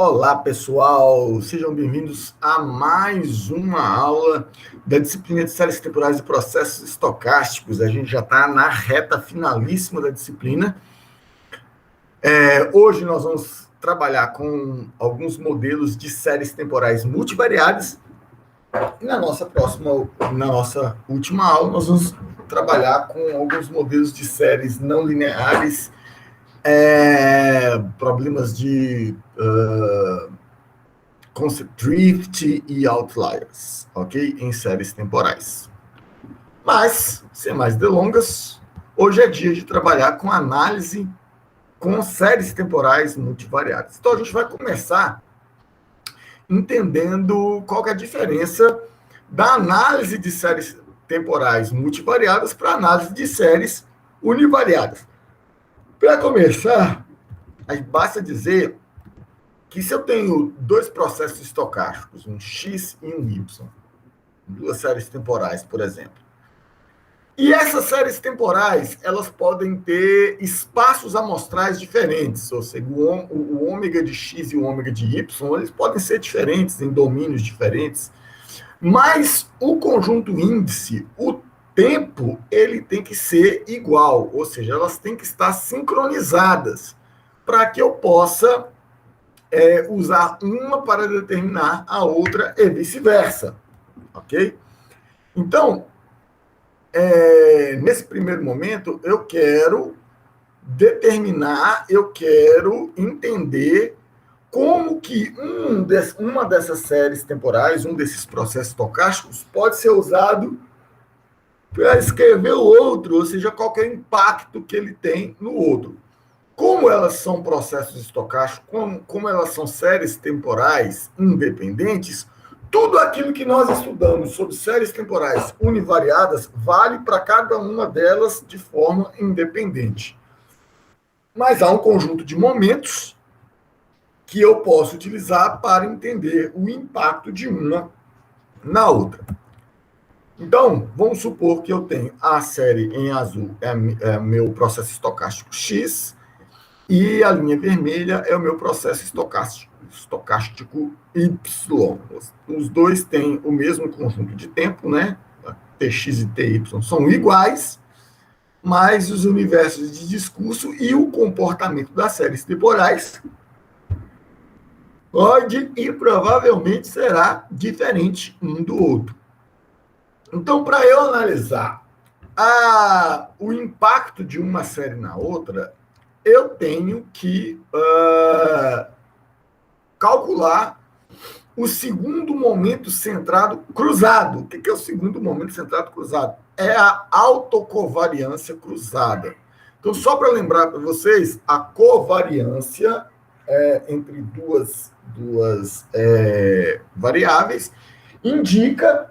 Olá, pessoal! Sejam bem-vindos a mais uma aula da disciplina de séries temporais e processos estocásticos. A gente já está na reta finalíssima da disciplina. Hoje nós vamos trabalhar com alguns modelos de séries temporais multivariadas. E na nossa última aula, nós vamos trabalhar com alguns modelos de séries não lineares, problemas de concept drift e outliers, ok? Em séries temporais. Mas, sem mais delongas, hoje é dia de trabalhar com análise com séries temporais multivariadas. Então, a gente vai começar entendendo qual que é a diferença da análise de séries temporais multivariadas para análise de séries univariadas. Para começar, basta dizer que se eu tenho dois processos estocásticos, um X e um Y, duas séries temporais, por exemplo, e essas séries temporais, elas podem ter espaços amostrais diferentes, ou seja, o ômega de X e o ômega de Y, eles podem ser diferentes, em domínios diferentes, mas o conjunto índice, o tempo, ele tem que ser igual, ou seja, elas têm que estar sincronizadas, para que eu possa usar uma para determinar a outra e vice-versa, ok? Então, nesse primeiro momento, eu quero entender como que uma dessas séries temporais, um desses processos estocásticos, pode ser usado para escrever o outro, ou seja, qual que é o impacto que ele tem no outro. Como elas são processos estocásticos, como elas são séries temporais independentes, tudo aquilo que nós estudamos sobre séries temporais univariadas vale para cada uma delas de forma independente. Mas há um conjunto de momentos que eu posso utilizar para entender o impacto de uma na outra. Então, vamos supor que eu tenho a série em azul, é meu processo estocástico X, e a linha vermelha é o meu processo estocástico Y. Os dois têm o mesmo conjunto de tempo, né? Tx e Ty são iguais, mas os universos de discurso e o comportamento das séries temporais pode e provavelmente será diferente um do outro. Então, para eu analisar o impacto de uma série na outra, eu tenho que calcular o segundo momento centrado cruzado. O que é o segundo momento centrado cruzado? É a autocovariância cruzada. Então, só para lembrar para vocês, a covariância entre duas variáveis indica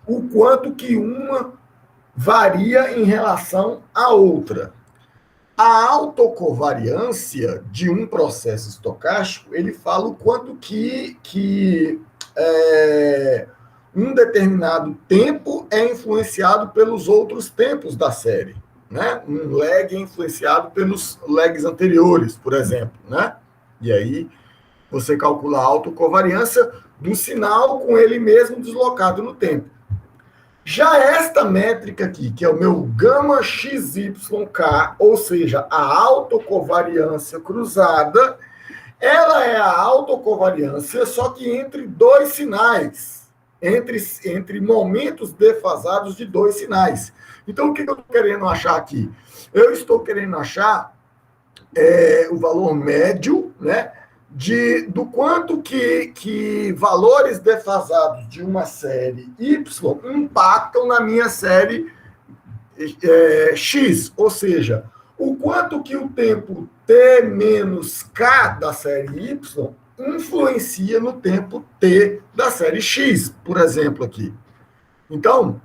o quanto que uma varia em relação à outra. A autocovariância de um processo estocástico, ele fala o quanto que um determinado tempo é influenciado pelos outros tempos da série, né? Um lag é influenciado pelos lags anteriores, por exemplo, né? E aí você calcula a autocovariância do sinal com ele mesmo deslocado no tempo. Já esta métrica aqui, que é o meu gama XYK, ou seja, a autocovariância cruzada, ela é a autocovariância, só que entre dois sinais, entre momentos defasados de dois sinais. Então, o que eu estou querendo achar aqui? Eu estou querendo achar o valor médio, né? Do quanto que valores defasados de uma série Y impactam na minha série X, ou seja, o quanto que o tempo T menos K da série Y influencia no tempo T da série X, por exemplo, aqui. Então,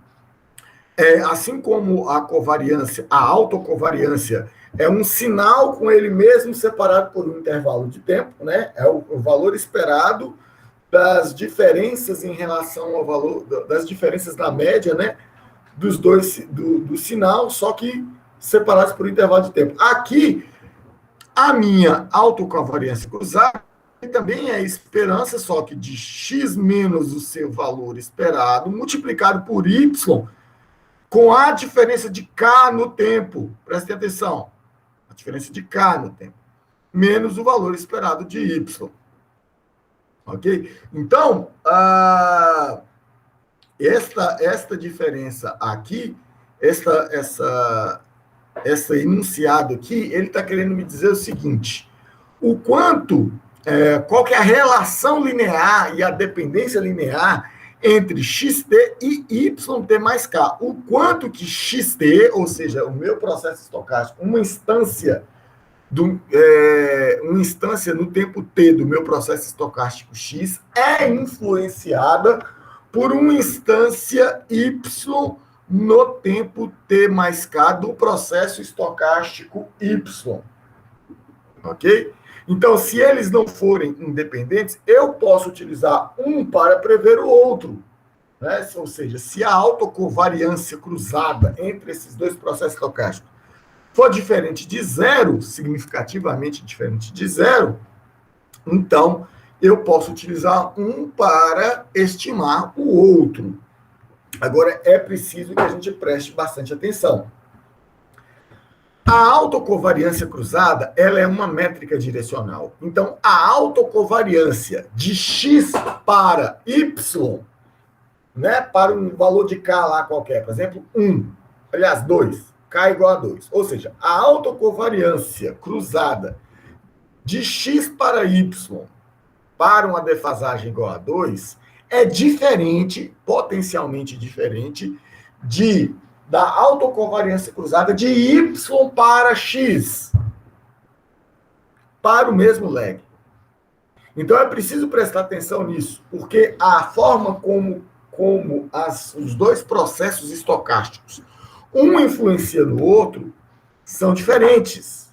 assim como a covariância, a autocovariância é um sinal com ele mesmo separado por um intervalo de tempo, né? É o valor esperado das diferenças em relação ao valor, das diferenças da média, né? Dos dois, do sinal, só que separados por um intervalo de tempo. Aqui, a minha autocovariância cruzada também é a esperança, só que de x menos o seu valor esperado, multiplicado por y, com a diferença de k no tempo. Prestem atenção. A diferença de k no tempo. Menos o valor esperado de y. Ok? Então, esta diferença aqui, essa enunciado aqui, ele está querendo me dizer o seguinte: o quanto, qual que é a relação linear e a dependência linear entre xt e yt mais k. O quanto que xt, ou seja, o meu processo estocástico, uma instância no tempo t do meu processo estocástico x é influenciada por uma instância y no tempo t mais k do processo estocástico y. Ok? Então, se eles não forem independentes, eu posso utilizar um para prever o outro. Né? Ou seja, se a autocovariância cruzada entre esses dois processos estocásticos for diferente de zero, significativamente diferente de zero, então eu posso utilizar um para estimar o outro. Agora, é preciso que a gente preste bastante atenção. A autocovariância cruzada, ela é uma métrica direcional. Então, a autocovariância de x para y, né, para um valor de k lá qualquer, por exemplo, 1, aliás, 2, k igual a 2. Ou seja, a autocovariância cruzada de x para y para uma defasagem igual a 2 é diferente, potencialmente diferente, da autocovariância cruzada de y para x, para o mesmo lag. Então, é preciso prestar atenção nisso, porque a forma como os dois processos estocásticos, um influencia no outro, são diferentes.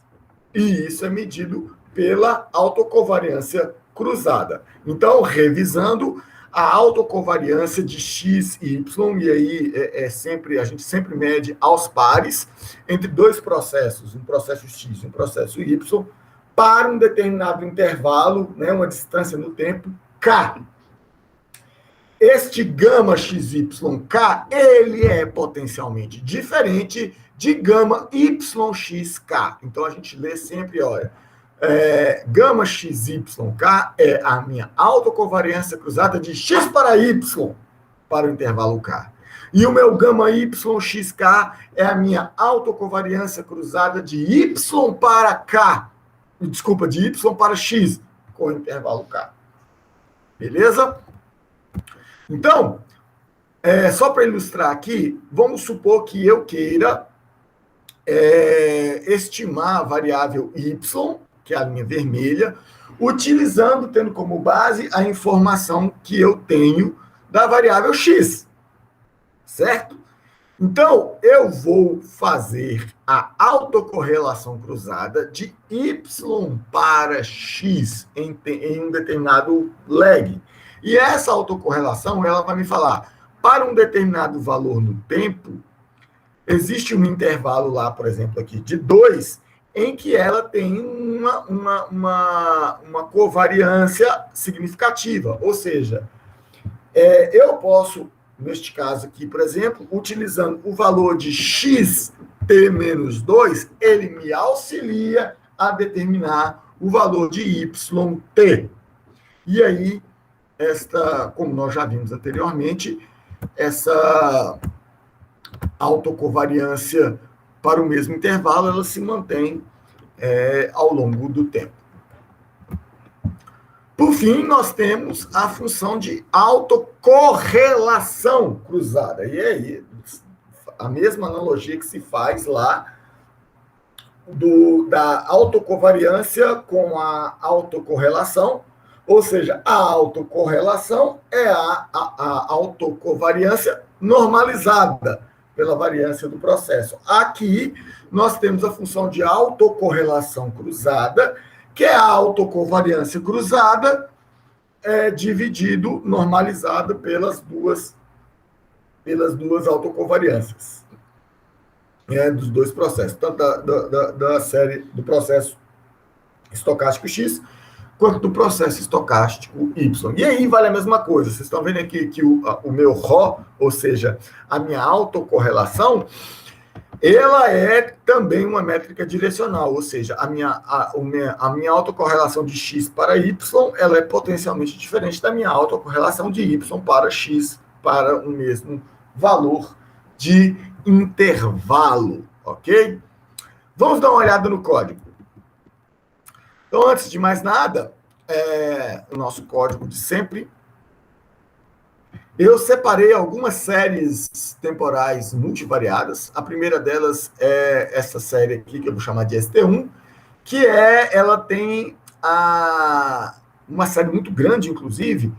E isso é medido pela autocovariância cruzada. Então, revisando, a autocovariância de x e y, e aí a gente sempre mede aos pares entre dois processos, um processo x e um processo y, para um determinado intervalo, né, uma distância no tempo, k. Este gama XYK, ele é potencialmente diferente de gama YXK. Então, a gente lê sempre, olha, gama XYK é a minha autocovariância cruzada de x para y, para o intervalo k. E o meu gama YXK é a minha autocovariância cruzada de y para k. Desculpa, de y para x, com o intervalo k. Beleza? Então, só para ilustrar aqui, vamos supor que eu queira estimar a variável y, que é a linha vermelha, tendo como base a informação que eu tenho da variável x, certo? Então, eu vou fazer a autocorrelação cruzada de y para x em um determinado lag. E essa autocorrelação, ela vai me falar, para um determinado valor no tempo, existe um intervalo lá, por exemplo, aqui, de 2, em que ela tem uma covariância significativa. Ou seja, eu posso, neste caso aqui, por exemplo, utilizando o valor de xt menos 2, ele me auxilia a determinar o valor de yt. E aí, como nós já vimos anteriormente, essa autocovariância para o mesmo intervalo, ela se mantém ao longo do tempo. Por fim, nós temos a função de autocorrelação cruzada. E aí, a mesma analogia que se faz lá da autocovariância com a autocorrelação, ou seja, a autocorrelação é a autocovariância normalizada pela variância do processo. Aqui, nós temos a função de autocorrelação cruzada, que é a autocovariância cruzada dividido, normalizada pelas duas autocovariâncias dos dois processos, tanto da série do processo estocástico X, quanto do processo estocástico Y. E aí vale a mesma coisa. Vocês estão vendo aqui que o meu RO, ou seja, a minha autocorrelação, ela é também uma métrica direcional, ou seja, a minha autocorrelação de X para Y, ela é potencialmente diferente da minha autocorrelação de Y para X, para o mesmo valor de intervalo, ok? Vamos dar uma olhada no código. Então, antes de mais nada, o nosso código de sempre. Eu separei algumas séries temporais multivariadas. A primeira delas é essa série aqui, que eu vou chamar de ST1, que ela tem uma série muito grande, inclusive,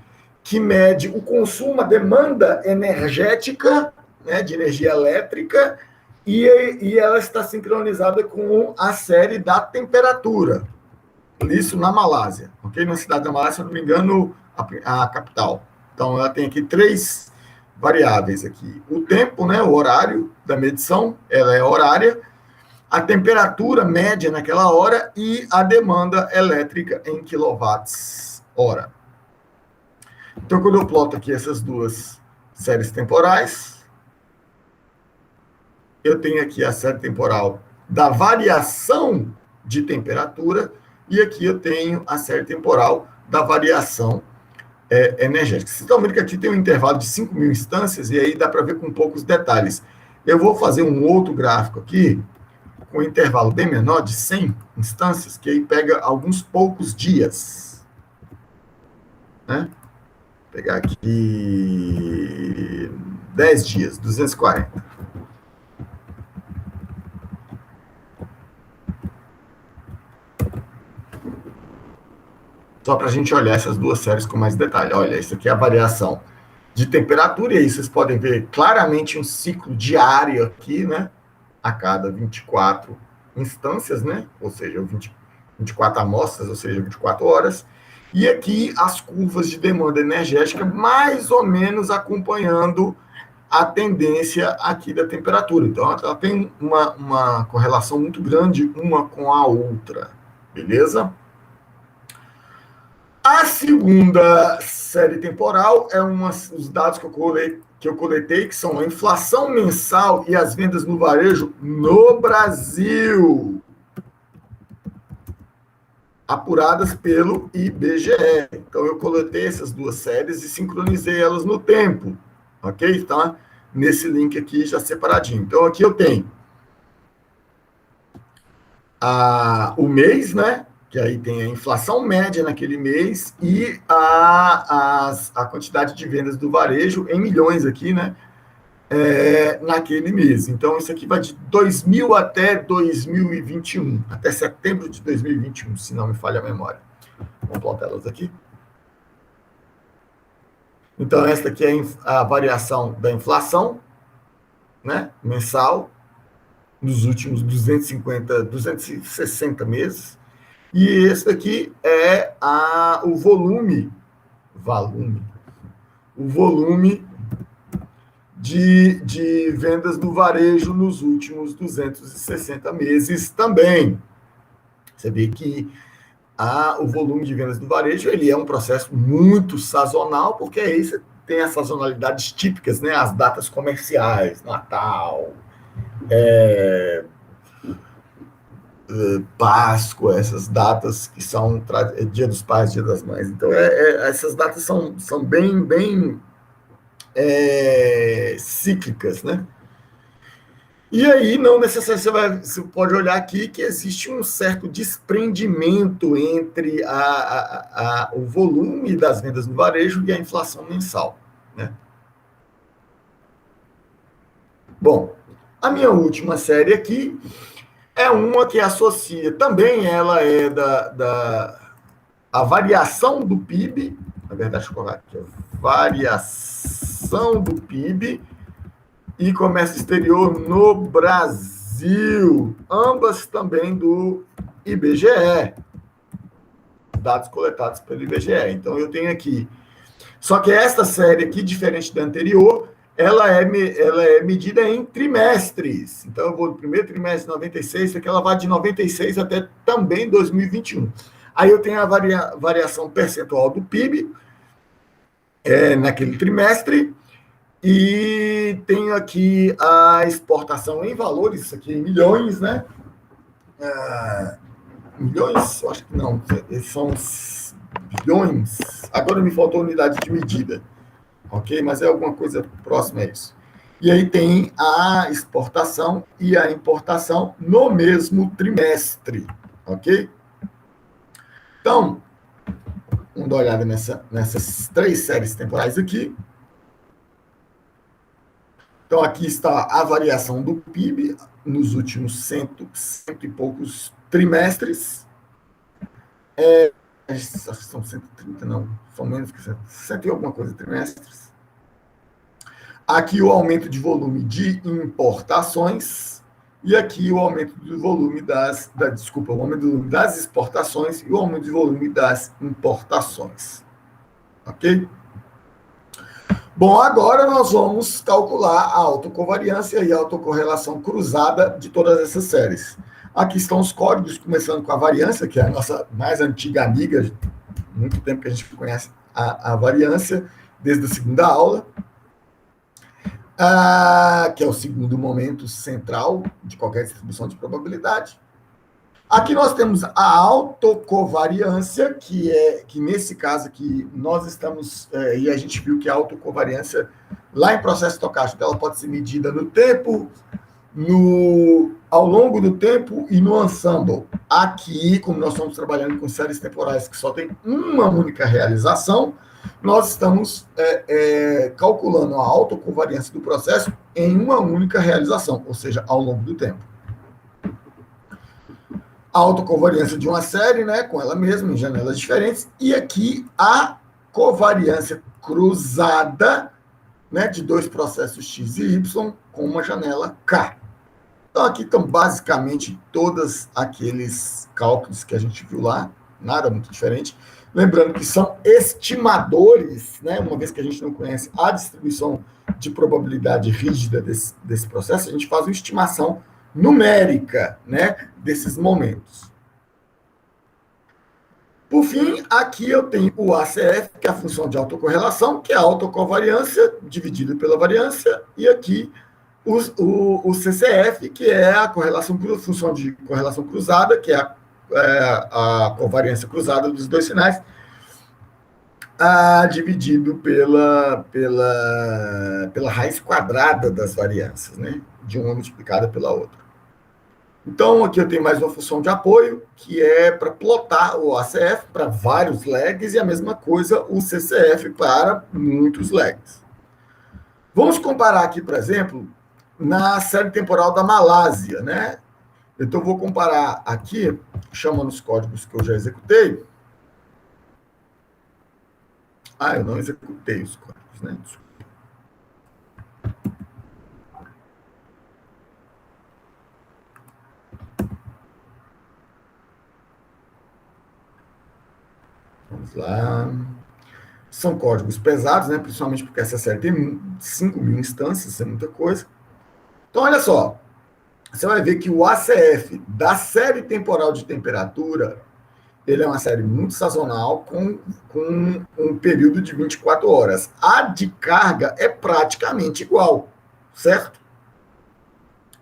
que mede o consumo, a demanda energética, né, de energia elétrica, e ela está sincronizada com a série da temperatura. Isso na Malásia, ok? Na cidade da Malásia, se eu não me engano, a capital. Então, ela tem aqui 3 variáveis aqui. O tempo, né, o horário da medição, ela é horária, a temperatura média naquela hora e a demanda elétrica em quilowatts-hora. Então, quando eu ploto aqui essas duas séries temporais, eu tenho aqui a série temporal da variação de temperatura e aqui eu tenho a série temporal da variação energética. Vocês estão vendo que aqui tem um intervalo de 5.000 instâncias e aí dá para ver com poucos detalhes. Eu vou fazer um outro gráfico aqui com um intervalo bem menor, de 100 instâncias, que aí pega alguns poucos dias. Né? Vou pegar aqui 10 dias, 240. Só para a gente olhar essas duas séries com mais detalhe. Olha, isso aqui é a variação de temperatura, e aí vocês podem ver claramente um ciclo diário aqui, né? A cada 24 instâncias, né? Ou seja, 24 amostras, ou seja, 24 horas. E aqui as curvas de demanda energética mais ou menos acompanhando a tendência aqui da temperatura. Então, ela tem uma correlação muito grande uma com a outra, beleza? A segunda série temporal é os dados que eu coletei, que são a inflação mensal e as vendas no varejo no Brasil, apuradas pelo IBGE. Então, eu coletei essas duas séries e sincronizei elas no tempo, ok? Tá? Nesse link aqui já separadinho. Então, aqui eu tenho o mês, né? Que aí tem a inflação média naquele mês e a quantidade de vendas do varejo em milhões aqui, né? Naquele mês. Então, isso aqui vai de 2000 até 2021, até setembro de 2021, se não me falha a memória. Vamos plotar elas aqui. Então, essa aqui é a variação da inflação, né? Mensal, nos últimos 260 meses. E esse aqui é o volume de vendas do varejo nos últimos 260 meses também. Você vê que o volume de vendas do varejo ele é um processo muito sazonal, porque aí você tem as sazonalidades típicas, né? As datas comerciais, Natal, Páscoa, essas datas que são Dia dos Pais, Dia das Mães. Então, essas datas são bem cíclicas, né? E aí, não necessariamente, você pode olhar aqui que existe um certo desprendimento entre o volume das vendas no varejo e a inflação mensal, né? Bom, a minha última série aqui é uma que associa, também ela é a variação do PIB, na verdade, deixa eu colocar aqui, variação do PIB e comércio exterior no Brasil, ambas também do IBGE, dados coletados pelo IBGE. Então, eu tenho aqui, só que esta série aqui, diferente da anterior, ela é medida em trimestres. Então, eu vou no primeiro trimestre de 96, aqui ela vai de 96 até também 2021. Aí eu tenho a variação percentual do PIB naquele trimestre, e tenho aqui a exportação em valores, isso aqui em milhões, né? Milhões? Eu acho que não, são bilhões. Agora me faltou unidade de medida, ok? Mas é alguma coisa próxima a isso. E aí tem a exportação e a importação no mesmo trimestre, ok? Então, vamos dar uma olhada nessas 3 séries temporais aqui. Então, aqui está a variação do PIB nos últimos cento e poucos trimestres. Acho que são 130, não, são menos que 100 e alguma coisa trimestres. Aqui o aumento de volume de importações, e aqui o aumento do volume o aumento do volume das exportações e o aumento de volume das importações. Ok? Bom, agora nós vamos calcular a autocovariância e a autocorrelação cruzada de todas essas séries. Aqui estão os códigos, começando com a variância, que é a nossa mais antiga amiga, muito tempo que a gente conhece a variância, desde a segunda aula, que é o segundo momento central de qualquer distribuição de probabilidade. Aqui nós temos a autocovariância, que nesse caso aqui nós estamos, e a gente viu que a autocovariância, lá em processo estocástico, ela pode ser medida no tempo, ao longo do tempo e no ensemble. Aqui, como nós estamos trabalhando com séries temporais que só tem uma única realização, nós estamos calculando a autocovariância do processo em uma única realização, ou seja, ao longo do tempo. A autocovariância de uma série, né, com ela mesma, em janelas diferentes, e aqui a covariância cruzada, né, de 2 processos X e Y com uma janela K. Então, aqui estão basicamente todos aqueles cálculos que a gente viu lá, nada muito diferente. Lembrando que são estimadores, né, uma vez que a gente não conhece a distribuição de probabilidade rígida desse processo, a gente faz uma estimação numérica, né, desses momentos. Por fim, aqui eu tenho o ACF, que é a função de autocorrelação, que é a autocovariância dividida pela variância, e aqui o CCF, que é a função de correlação cruzada, que é a covariância cruzada dos 2 sinais, dividido pela raiz quadrada das variâncias, né, de uma multiplicada pela outra. Então, aqui eu tenho mais uma função de apoio, que é para plotar o ACF para vários lags, e a mesma coisa o CCF para muitos lags. Vamos comparar aqui, por exemplo, na série temporal da Malásia, né? Então, vou comparar aqui, chamando os códigos que eu já executei. Eu não executei os códigos, né? Desculpa. Vamos lá. São códigos pesados, né? Principalmente porque essa série tem 5.000 instâncias, isso é muita coisa. Então, olha só. Você vai ver que o ACF da série temporal de temperatura, ele é uma série muito sazonal, com um período de 24 horas. A de carga é praticamente igual, certo?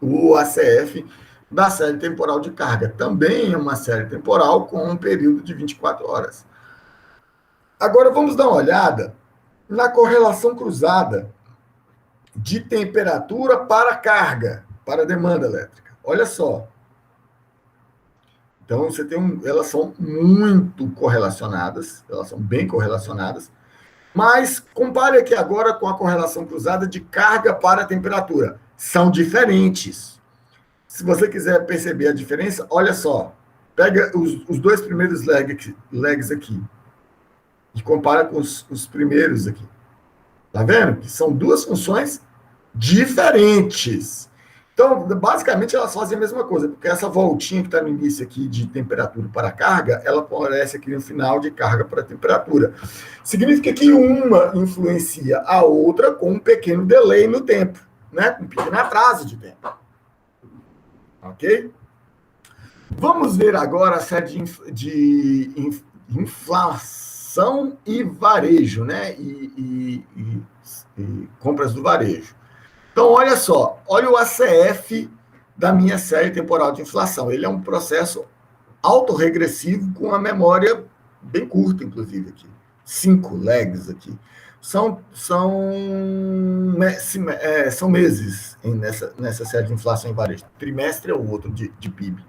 O ACF da série temporal de carga também é uma série temporal com um período de 24 horas. Agora vamos dar uma olhada na correlação cruzada de temperatura para carga, para demanda elétrica. Olha só. Então, elas são muito correlacionadas, elas são bem correlacionadas, mas compare aqui agora com a correlação cruzada de carga para temperatura. São diferentes. Se você quiser perceber a diferença, olha só. Pega os 2 primeiros lags aqui e compara com os primeiros aqui. Tá vendo? Que são 2 funções diferentes. Então, basicamente, elas fazem a mesma coisa, porque essa voltinha que está no início aqui de temperatura para carga, ela aparece aqui no final de carga para temperatura. Significa que uma influencia a outra com um pequeno delay no tempo, né? Um pequeno atraso de tempo. Ok? Vamos ver agora a série de inflação e varejo, né? E compras do varejo. Então, olha só, olha o ACF da minha série temporal de inflação. Ele é um processo autorregressivo com a memória bem curta, inclusive, aqui. 5 lags aqui. São meses nessa série de inflação em varejo. Trimestre é o outro de PIB.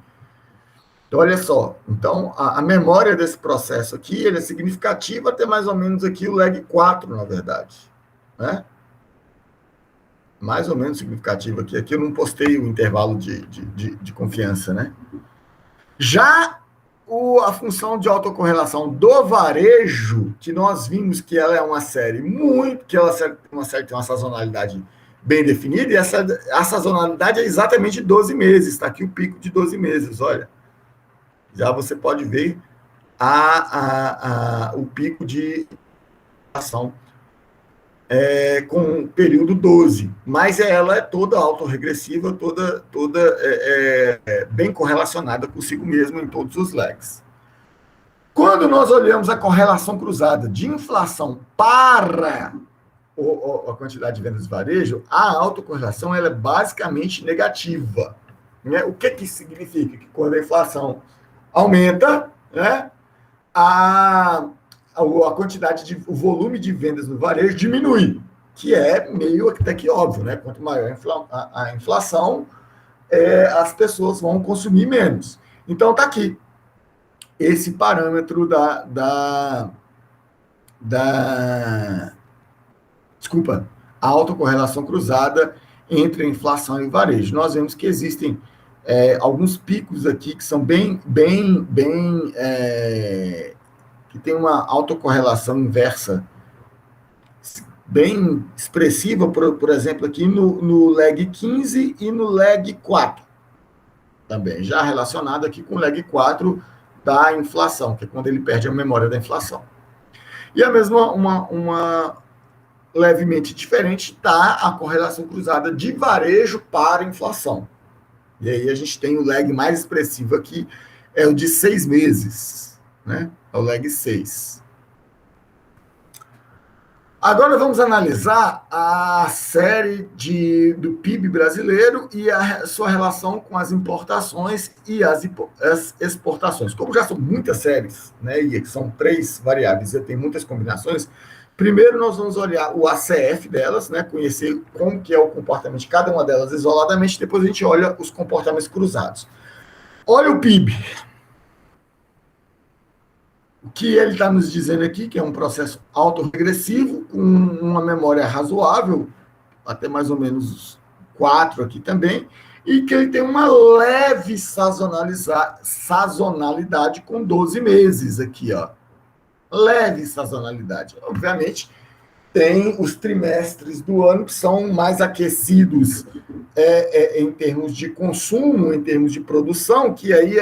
Então, olha só. Então, a memória desse processo aqui ele é significativa até mais ou menos aqui o lag 4, na verdade. Né? Mais ou menos significativo aqui. Aqui eu não postei o intervalo de confiança, né? Já a função de autocorrelação do varejo, que nós vimos que ela é uma série que ela tem uma sazonalidade bem definida, e a sazonalidade é exatamente 12 meses. Está aqui o pico de 12 meses, olha. Já você pode ver o pico de ação com o período 12, mas ela é toda autorregressiva, toda bem correlacionada consigo mesma em todos os lags. Quando nós olhamos a correlação cruzada de inflação para a quantidade de vendas de varejo, a autocorrelação ela é basicamente negativa. Né? O que significa? Que quando a inflação aumenta, né, a quantidade o volume de vendas no varejo diminui, que é meio até que óbvio, né? Quanto maior a inflação, as pessoas vão consumir menos. Então está aqui esse parâmetro desculpa, a autocorrelação cruzada entre a inflação e o varejo. Nós vemos que existem alguns picos aqui que são bem que tem uma autocorrelação inversa bem expressiva, por exemplo, aqui no lag 15 e no lag 4. Também, já relacionado aqui com o lag 4 da inflação, que é quando ele perde a memória da inflação. E a mesma, uma levemente diferente, está a correlação cruzada de varejo para inflação. E aí a gente tem o lag mais expressivo aqui, é o de 6 meses, né? É o lag 6. Agora vamos analisar a série do PIB brasileiro e a sua relação com as importações e as exportações. Como já são muitas séries, né, e são 3 variáveis e tem muitas combinações, primeiro nós vamos olhar o ACF delas, né, conhecer como que é o comportamento de cada uma delas isoladamente, depois a gente olha os comportamentos cruzados. Olha o PIB. O que ele está nos dizendo aqui, que é um processo autorregressivo, com uma memória razoável, até mais ou menos 4 aqui também, e que ele tem uma leve sazonalidade com 12 meses aqui, ó. Leve sazonalidade. Obviamente, tem os trimestres do ano que são mais aquecidos em termos de consumo, em termos de produção, que aí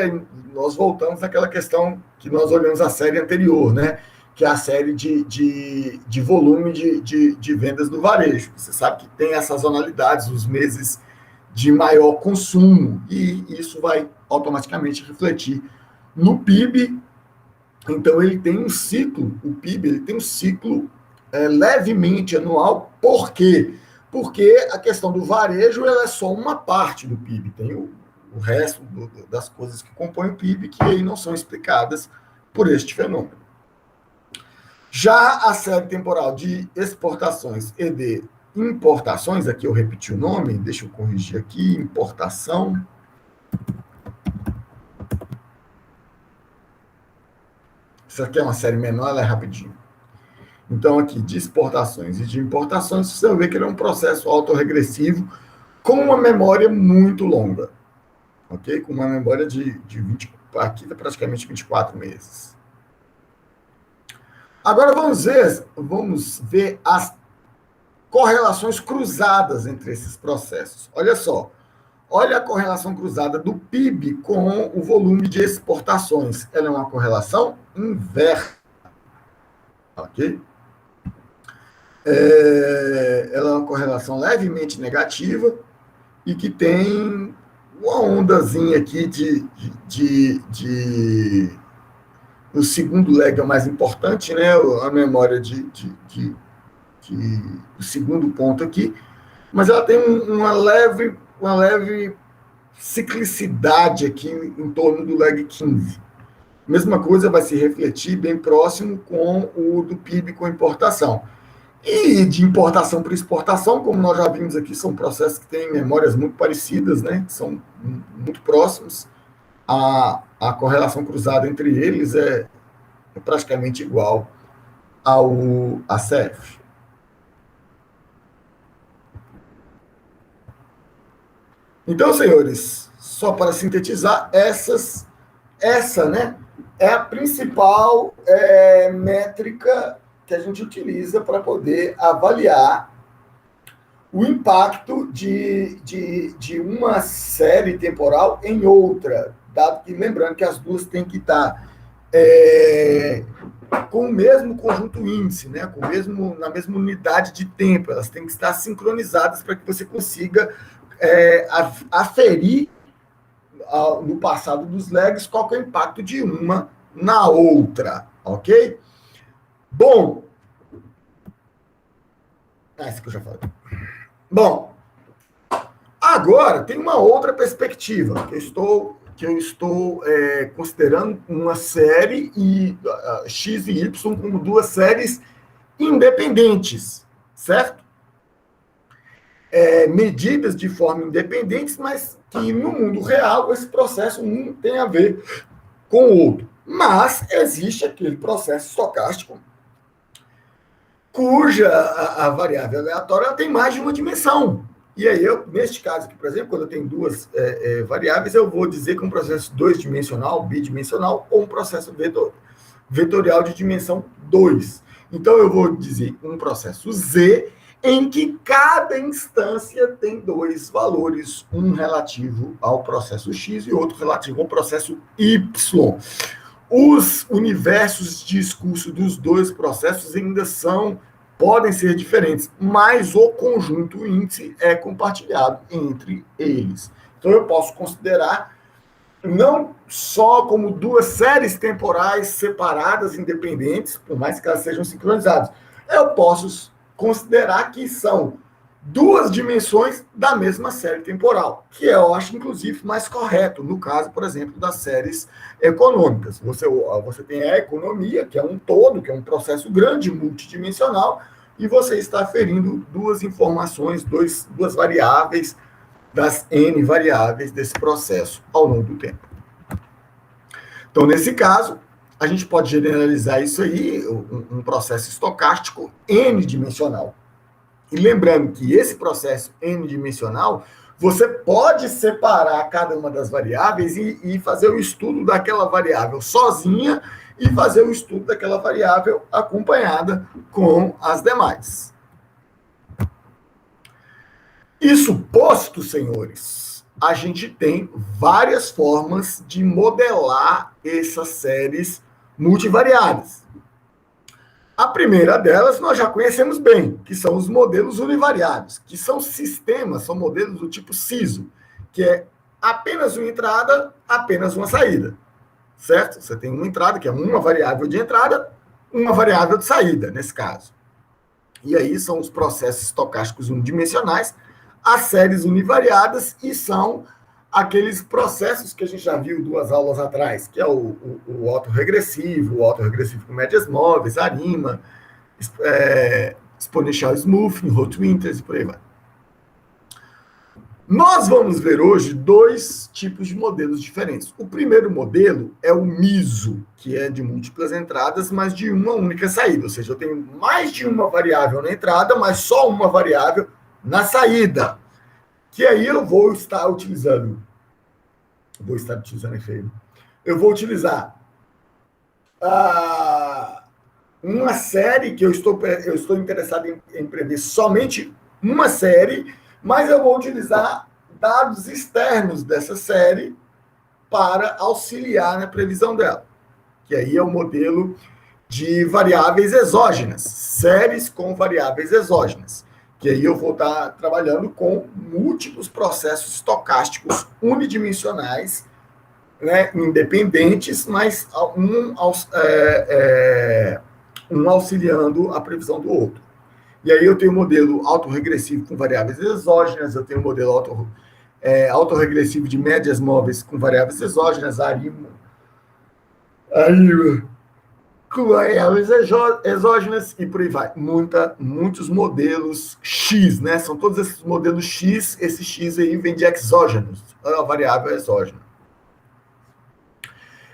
nós voltamos àquela questão que nós olhamos a série anterior, né? Que é a série de volume de vendas do varejo. Você sabe que tem as sazonalidades, os meses de maior consumo, e isso vai automaticamente refletir no PIB. Então, ele tem um ciclo, o PIB, ele tem um ciclo levemente anual. Por quê? Porque a questão do varejo ela é só uma parte do PIB, tem o resto das coisas que compõem o PIB que aí não são explicadas por este fenômeno. Já a série temporal de exportações e de importações, aqui eu repeti o nome, deixa eu corrigir aqui, importação. Isso aqui é uma série menor, ela é rapidinho. Então, aqui, de exportações e de importações, você vai ver que ele é um processo autorregressivo com uma memória muito longa. Ok? Com uma memória de 20, aqui praticamente 24 meses. Agora vamos ver as correlações cruzadas entre esses processos. Olha só. Olha a correlação cruzada do PIB com o volume de exportações. Ela é uma correlação inversa. Ok? Ela é uma correlação levemente negativa e que tem uma ondazinha aqui o segundo leg é o mais importante, né? A memória o segundo ponto aqui, mas ela tem uma leve ciclicidade aqui em torno do leg 15. Mesma coisa vai se refletir bem próximo com o do PIB com importação. E de importação para exportação, como nós já vimos aqui, são processos que têm memórias muito parecidas, né? São muito próximos. A correlação cruzada entre eles é praticamente igual ao ACF. Então, senhores, só para sintetizar, essa, né, é a principal métrica que a gente utiliza para poder avaliar o impacto de uma série temporal em outra, dado que, lembrando que as duas têm que estar com o mesmo conjunto índice, né, na mesma unidade de tempo, elas têm que estar sincronizadas para que você consiga aferir no passado dos legs qual que é o impacto de uma na outra, ok? Bom, isso que eu já falei. Bom, agora tem uma outra perspectiva que eu estou considerando uma série X e Y como duas séries independentes, certo? Medidas de forma independentes, mas que no mundo real esse processo não tem a ver com o outro. Mas existe aquele processo estocástico cuja a variável aleatória tem mais de uma dimensão. E aí, neste caso aqui, por exemplo, quando eu tenho duas variáveis, eu vou dizer que um processo dois-dimensional, bidimensional, ou um processo vetorial de dimensão 2. Então, eu vou dizer um processo Z, em que cada instância tem dois valores, um relativo ao processo X e outro relativo ao processo Y. Os universos de discurso dos dois processos ainda podem ser diferentes, mas o conjunto índice é compartilhado entre eles. Então, eu posso considerar não só como duas séries temporais separadas, independentes, por mais que elas sejam sincronizadas. Eu posso considerar que são duas dimensões da mesma série temporal, que eu acho, inclusive, mais correto, no caso, por exemplo, das séries econômicas. Você tem a economia, que é um todo, que é um processo grande, multidimensional, e você está aferindo duas informações, duas variáveis das N variáveis desse processo ao longo do tempo. Então, nesse caso, a gente pode generalizar isso aí, um processo estocástico n-dimensional. E lembrando que esse processo n-dimensional, você pode separar cada uma das variáveis e fazer o estudo daquela variável sozinha e fazer o estudo daquela variável acompanhada com as demais. Isso posto, senhores, a gente tem várias formas de modelar essas séries multivariadas. A primeira delas nós já conhecemos bem, que são os modelos univariados, que são modelos do tipo SISO, que é apenas uma entrada, apenas uma saída, certo? Você tem uma entrada, que é uma variável de entrada, uma variável de saída, nesse caso. E aí são os processos estocásticos unidimensionais, as séries univariadas, e são aqueles processos que a gente já viu 2 aulas atrás, que é o autorregressivo com médias móveis, ARIMA, exponential smoothing, Rotwinters e por aí vai. Nós vamos ver hoje 2 tipos de modelos diferentes. O primeiro modelo é o MISO, que é de múltiplas entradas, mas de uma única saída. Ou seja, eu tenho mais de uma variável na entrada, mas só uma variável na saída. Que aí eu vou estar utilizando Eu vou utilizar uma série que eu estou interessado em prever somente uma série, mas eu vou utilizar dados externos dessa série para auxiliar na previsão dela. Que aí é o modelo de variáveis exógenas, séries com variáveis exógenas, que aí eu vou estar trabalhando com múltiplos processos estocásticos unidimensionais, né, independentes, mas um auxiliando a previsão do outro. E aí eu tenho um modelo autorregressivo com variáveis exógenas, eu tenho um modelo autorregressivo de médias móveis com variáveis exógenas, ARIMA, com variáveis exógenas e por aí vai. Muitos modelos X, né? São todos esses modelos X, esse X aí vem de exógenos, a variável exógena.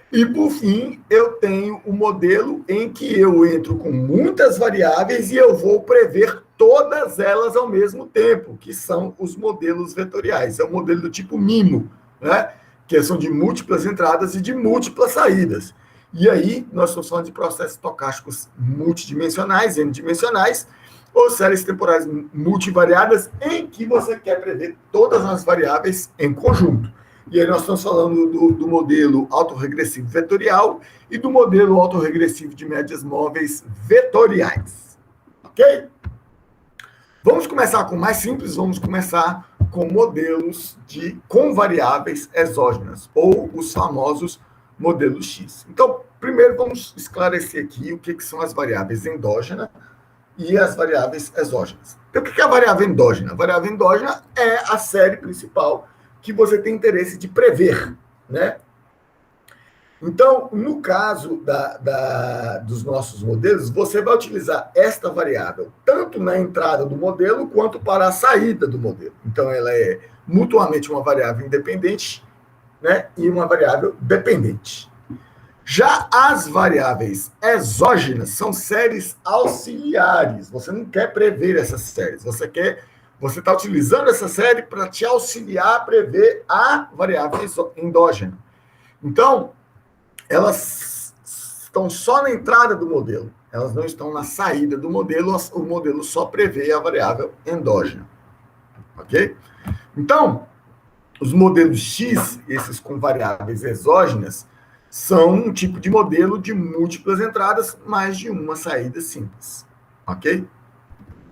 E, por fim, eu tenho um modelo em que eu entro com muitas variáveis e eu vou prever todas elas ao mesmo tempo, que são os modelos vetoriais. É o modelo do tipo MIMO, né? Que são de múltiplas entradas e de múltiplas saídas. E aí, nós estamos falando de processos estocásticos multidimensionais, n-dimensionais, ou séries temporais multivariadas, em que você quer prever todas as variáveis em conjunto. E aí nós estamos falando do modelo autorregressivo vetorial e do modelo autorregressivo de médias móveis vetoriais. Ok? Vamos começar com o mais simples, vamos começar com modelos com variáveis exógenas, ou os famosos modelos X. Então, primeiro vamos esclarecer aqui o que são as variáveis endógenas e as variáveis exógenas. Então, o que é a variável endógena? A variável endógena é a série principal que você tem interesse de prever, né? Então, no caso dos nossos modelos, você vai utilizar esta variável tanto na entrada do modelo quanto para a saída do modelo. Então, ela é mutuamente uma variável independente, né, e uma variável dependente. Já as variáveis exógenas são séries auxiliares. Você não quer prever essas séries, você está utilizando essa série para te auxiliar a prever a variável endógena. Então, elas estão só na entrada do modelo, elas não estão na saída do modelo, o modelo só prevê a variável endógena. Ok? Então, os modelos X, esses com variáveis exógenas, são um tipo de modelo de múltiplas entradas, mais de uma saída simples. Ok?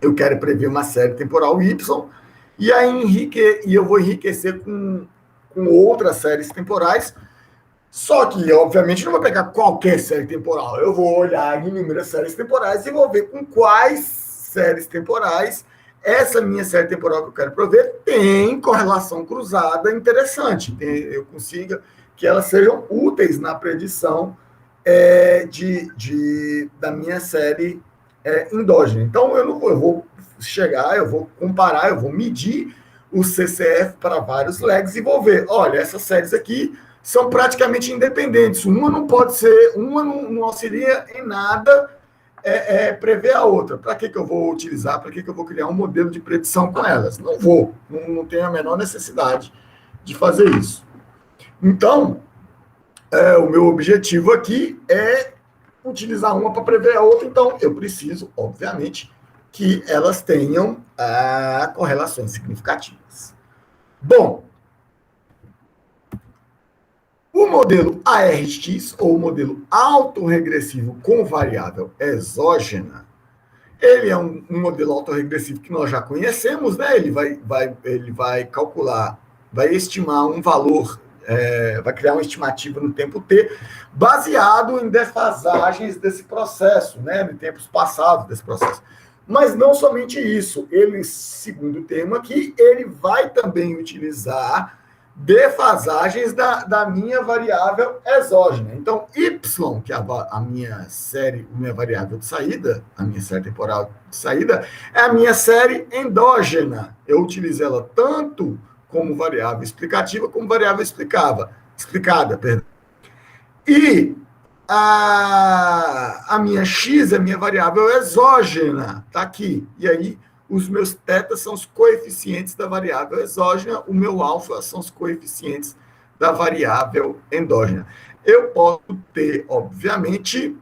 Eu quero prever uma série temporal Y, e aí eu vou enriquecer com outras séries temporais, só que, obviamente, não vou pegar qualquer série temporal, eu vou olhar inúmeras séries temporais e vou ver com quais séries temporais essa minha série temporal que eu quero prever tem correlação cruzada interessante, eu consiga que elas sejam úteis na predição da minha série endógena. Então, eu vou chegar, eu vou comparar, eu vou medir o CCF para vários legs e vou ver, olha, essas séries aqui são praticamente independentes. Uma não pode ser, uma não auxilia em nada prever a outra. Para que eu vou utilizar? Para que eu vou criar um modelo de predição com elas? Não vou, não tenho a menor necessidade de fazer isso. Então, o meu objetivo aqui é utilizar uma para prever a outra, então eu preciso, obviamente, que elas tenham correlações significativas. Bom, o modelo ARX, ou o modelo autorregressivo com variável exógena, ele é um modelo autorregressivo que nós já conhecemos, né? Ele vai calcular, vai estimar um valor, vai criar uma estimativa no tempo t, baseado em defasagens desse processo, né? De tempos passados desse processo. Mas não somente isso, ele, segundo o termo aqui, ele vai também utilizar defasagens da minha variável exógena. Então, Y, que é a minha variável de saída, a minha série temporal de saída, é a minha série endógena. Eu utilizo ela tanto como variável explicativa, como variável explicada. Perdão. E a minha X é a minha variável exógena, está aqui. E aí, os meus tetas são os coeficientes da variável exógena, o meu alfa são os coeficientes da variável endógena. Eu posso ter, obviamente,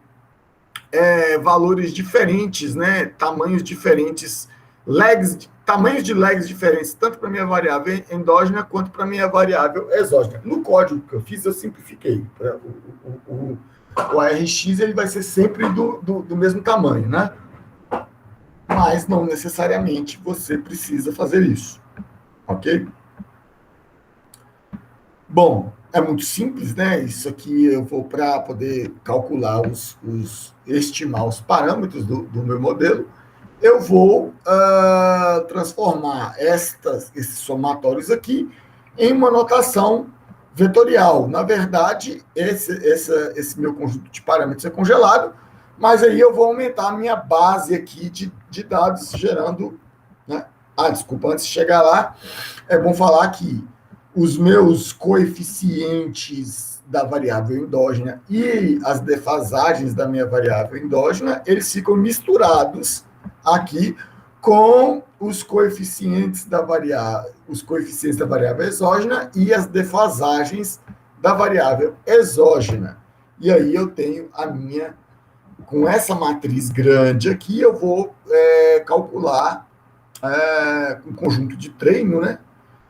valores diferentes, né? Tamanhos diferentes, tamanhos de lags diferentes, tanto para a minha variável endógena quanto para a minha variável exógena. No código que eu fiz, eu simplifiquei. O ARX ele vai ser sempre do mesmo tamanho, né? mas não necessariamente você precisa fazer isso, ok? Bom, é muito simples, né? Isso aqui eu vou para poder calcular estimar os parâmetros do meu modelo, eu vou transformar esses somatórios aqui em uma notação vetorial. Na verdade, esse meu conjunto de parâmetros é congelado, mas aí eu vou aumentar a minha base aqui de dados gerando, né? Desculpa, antes de chegar lá, é bom falar que os meus coeficientes da variável endógena e as defasagens da minha variável endógena, eles ficam misturados aqui com os coeficientes da variável exógena e as defasagens da variável exógena. E aí eu tenho a minha, com essa matriz grande aqui, eu vou calcular um conjunto de treino, né?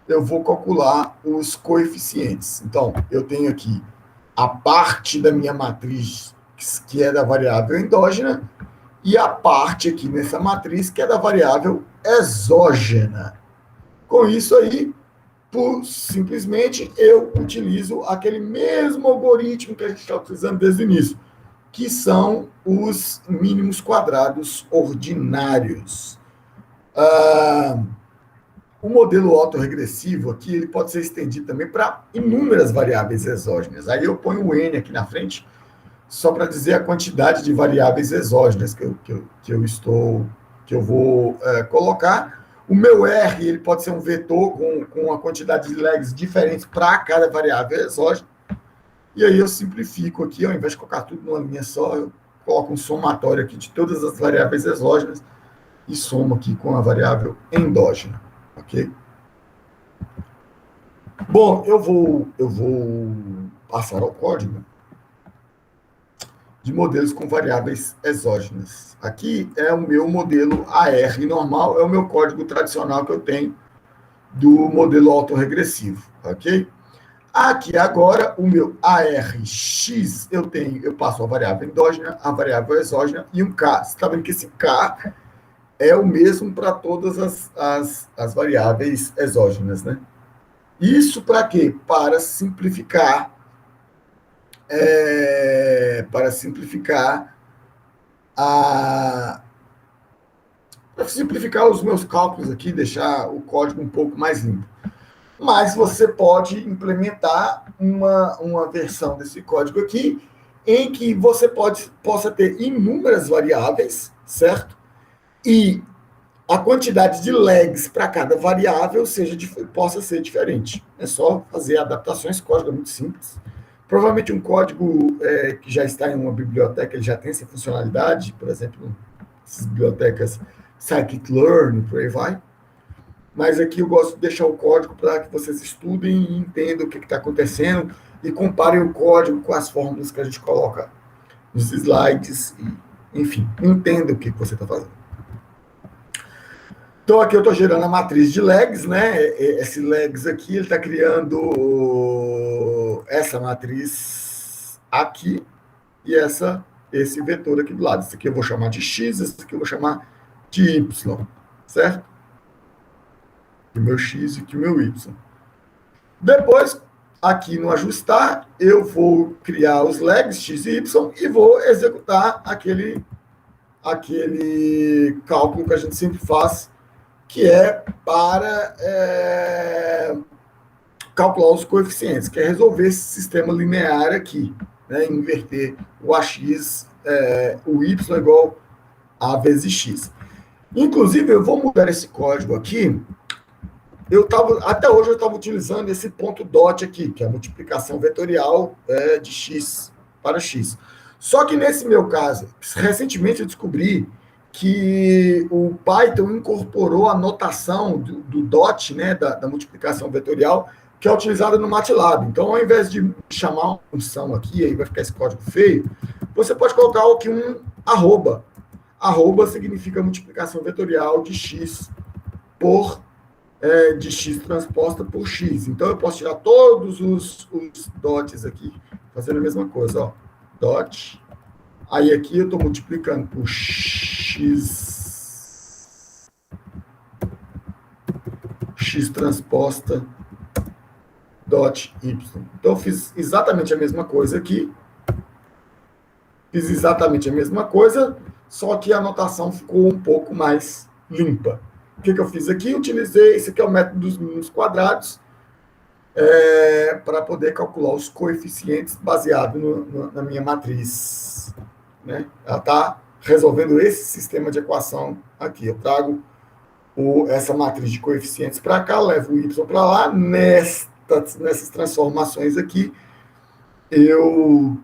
Eu vou calcular os coeficientes. Então, eu tenho aqui a parte da minha matriz que é da variável endógena e a parte aqui nessa matriz que é da variável exógena. Com isso aí, simplesmente eu utilizo aquele mesmo algoritmo que a gente está utilizando desde o início, que são os mínimos quadrados ordinários. O modelo autorregressivo aqui, ele pode ser estendido também para inúmeras variáveis exógenas. Aí eu ponho o N aqui na frente, só para dizer a quantidade de variáveis exógenas que eu vou colocar. O meu R, ele pode ser um vetor com uma quantidade de legs diferentes para cada variável exógena. E aí eu simplifico aqui, ao invés de colocar tudo numa linha só, eu coloco um somatório aqui de todas as variáveis exógenas e somo aqui com a variável endógena. Ok? Bom, eu vou passar ao código de modelos com variáveis exógenas. Aqui é o meu modelo AR normal, é o meu código tradicional que eu tenho do modelo autorregressivo, ok? Aqui agora, o meu ARX, eu passo a variável endógena, a variável exógena e um K. Você está vendo que esse K é o mesmo para todas as variáveis exógenas, né? Isso para quê? Para simplificar os meus cálculos aqui, deixar o código um pouco mais limpo. Mas você pode implementar uma versão desse código aqui em que você possa ter inúmeras variáveis, certo? E a quantidade de legs para cada variável possa ser diferente. É só fazer adaptações, código é muito simples. Provavelmente um código que já está em uma biblioteca, ele já tem essa funcionalidade, por exemplo, essas bibliotecas scikit-learn, por aí vai. Mas aqui eu gosto de deixar o código para que vocês estudem e entendam o que está acontecendo e comparem o código com as fórmulas que a gente coloca nos slides, enfim, entenda o que você está fazendo. Então, aqui eu estou gerando a matriz de legs, né? Esse legs aqui, ele está criando essa matriz aqui e esse vetor aqui do lado. Esse aqui eu vou chamar de x, esse aqui eu vou chamar de y, certo? Aqui o meu x e aqui o meu y. Depois, aqui no ajustar, eu vou criar os legs x e y e vou executar aquele cálculo que a gente sempre faz, que é para calcular os coeficientes, que é resolver esse sistema linear aqui, né? Inverter o AX, o Y igual a vezes X. Inclusive, eu vou mudar esse código aqui. Até hoje eu estava utilizando esse ponto dot aqui, que é a multiplicação vetorial de X para X. Só que nesse meu caso, recentemente eu descobri que o Python incorporou a notação do dot, né, da multiplicação vetorial, que é utilizada no MATLAB. Então, ao invés de chamar uma função aqui, aí vai ficar esse código feio, você pode colocar aqui um arroba. Arroba significa multiplicação vetorial de x de x transposta por x. Então, eu posso tirar todos os dots aqui, fazendo a mesma coisa, ó. Dot. Aí aqui eu estou multiplicando por x x transposta dot y. Então, eu fiz exatamente a mesma coisa aqui. Fiz exatamente a mesma coisa, só que a anotação ficou um pouco mais limpa. O que eu fiz aqui? Utilizei, esse aqui é o método dos mínimos quadrados, para poder calcular os coeficientes baseado na minha matriz. Né? Ela está resolvendo esse sistema de equação aqui. Eu trago essa matriz de coeficientes para cá, levo o y para lá. Nessas transformações aqui, eu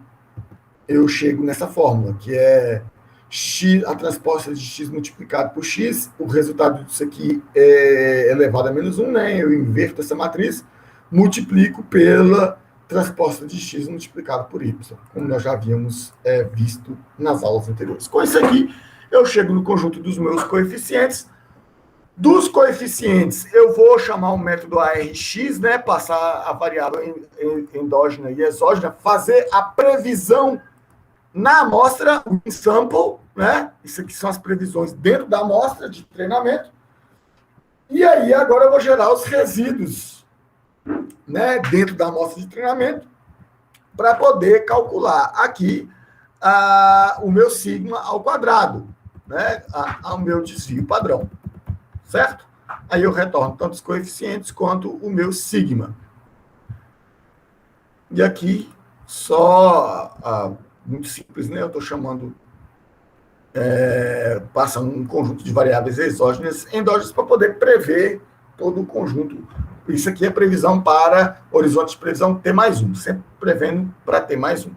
chego nessa fórmula, que é x, a transposta de x multiplicado por x, o resultado disso aqui é elevado a menos 1, né? Eu inverto essa matriz, multiplico pela transposta de x multiplicado por y, como nós já havíamos visto nas aulas anteriores. Com isso aqui, eu chego no conjunto dos meus coeficientes. Dos coeficientes, eu vou chamar o método ARX, né? Passar a variável endógena e exógena, fazer a previsão na amostra, o sample, né? Isso aqui são as previsões dentro da amostra de treinamento. E aí, agora eu vou gerar os resíduos, né? Dentro da amostra de treinamento, para poder calcular aqui o meu sigma ao quadrado, né? O meu desvio padrão, certo? Aí eu retorno tanto os coeficientes quanto o meu sigma. E aqui, só... muito simples, né? Eu estou chamando, passa um conjunto de variáveis exógenas, endógenas, para poder prever todo o conjunto. Isso aqui é previsão para horizonte de previsão T mais 1, sempre prevendo para T mais 1.